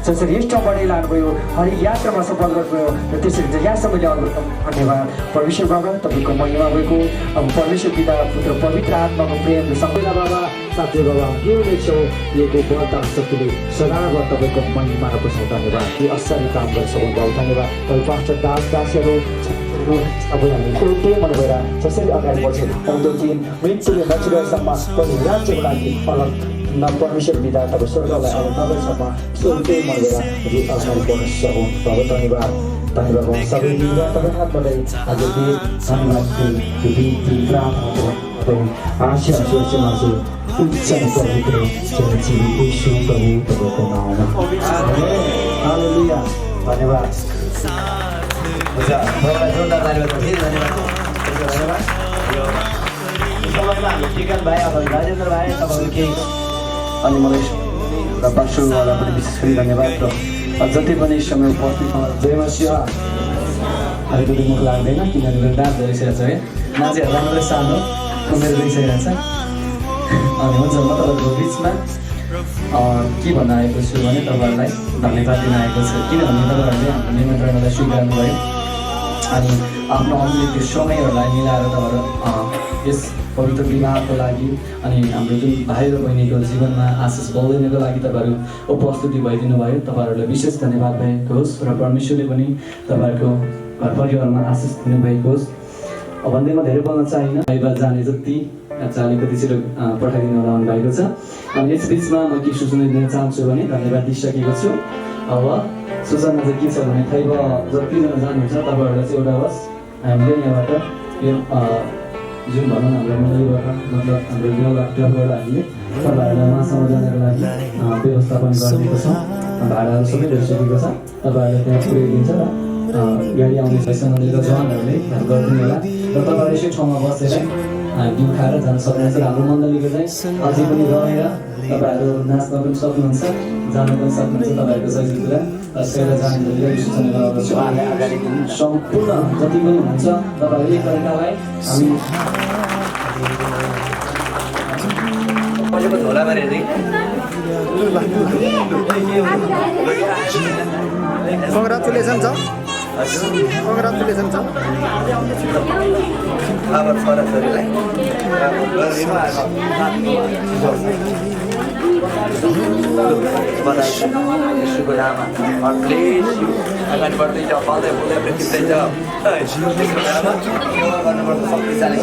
जसरी यस ठाउँबाट लानुभयो हरेक यात्रामा सफल गर्नुभयो र त्यसरी चाहिँ यहाँसम्म ल्याउनु धन्यवाद परमेश्वर बाबा तपाईँको महिमा भएको अब परमेश्वर पिता पुत्र पवित्र आत्माको प्रेम सबैलाई बाबा साथै बाबा हिउँदैछौँ यको बलता शक्तिले सदाभर तपाईँको महिमामा बसाउँ धन्यवाद यो असरी काम गरिसक्नु भयो धन्यवाद तपाईँ पास्टर दास दासीहरू तपाईँ हामी एउटै मन भएर जसरी अगाडि बढ्छौँ आउँदो दिन मृत्युले नचिरहेसम्म प्रभु राज्यको लागि अलग न परमेश्वर पिता तपाईँ स्वर्गलाई अब नगरसम्म एउटै मन भएर अगाडि बढ्न सकौँ बाबा धन्यवाद धन्यवाद सबै दिनमा तपाईँ हातबाटै आज देश धन्यवाद त्यो बिन्ती प्रार्थना आशा सोचेमाझे उच्चन पवित्र चिरञ्जीवी यीशु प्रभु तपाईँको नाममा हालेलुया धन्यवाद हुन्छ तपाईँलाई जोरदार तालिबाट फेरि धन्यवाद धन्यवाद तपाईँमा हाम्रो टिकन भाइ अब राजेन्द्र भाइ तपाईँहरू केही अनि मलाई र पास्टरवाला पनि विशेष गरी धन्यवाद र जति पनि समय उपस्थित जयमा शिव अलिकति मुख लाग्दैन किनभने डान्स गरिसकेको छ है नाचेहरू राम्रै सानो उमेर गइसकेको छ अनि हुन्छ म तपाईँहरूको बिचमा के भन्न आएको छु भने तपाईँहरूलाई धन्यवाद दिन आएको छु किनभने तपाईँहरूले हाम्रो निमन्त्रणालाई स्वीकार्नु भयो अनि आफ्नो अमूल्य त्यो समयहरूलाई मिलाएर तपाईँहरू यस पवित्र विवाहको लागि अनि हाम्रो जुन भाइ र बहिनीको जीवनमा आशिष बढाउनको लागि तपाईँहरू उपस्थिति भइदिनु भयो तपाईँहरूलाई विशेष धन्यवाद भएको होस् र परमेश्वरले पनि तपाईँहरूको घर परिवारमा आशिष दिनुभएको होस् भन्दै म धेरै बोल्न चाहिनँ धन्यवाद जाने जति अलिकति छिटो पठाइदिनु होला भएको छ अनि यस बिचमा म के सूचना दिन चाहन्छु भने धन्यवाद दिइसकेको छु अब सूचना चाहिँ के छ भने थैब जतिजना जानुहुन्छ तपाईँहरूलाई चाहिँ एउटा होस् हामीले यहाँबाट यो जुन भनौँ हाम्रो मण्डलीबाट मतलब हाम्रो ग्रामबाट हामीले तपाईँहरूलाई उहाँसम्म जानको लागि व्यवस्थापन गरिदिएको छ भाडाहरू सबै भइसकेको छ तपाईँहरूले त्यहाँ पुर्याइदिन्छ र गाडी आउने भइसँग जवानहरूले गरिदिनु होला र तपाईँहरू यसै ठाउँमा बसेर घिउ खाएर जान सक्नुहुन्छ र हाम्रो मण्डलीको चाहिँ अझै पनि रहेर तपाईँहरू नाच्न पनि सक्नुहुन्छ जान पनि सक्नुहुन्छ तपाईँहरूको सजिलो कुरा र यसैलाई जाने सूचना गराउँदछु अगाडि सम्पूर्ण जति पनि हुन्छ तपाईँहरूले एक अर्कालाई हामी झोला मारे कङ्ग्रेचुलेसन छ कङ्ग्रेचुलेसन छ अब छोराछोरीलाई यसोको नाममा अगाडि बढ्दै जाऊ पाउँदै बोल्दै खिच्दै जाऊ यसको नाममा गर्नुपर्छ शक्तिशाली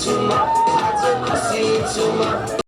I took a seat to my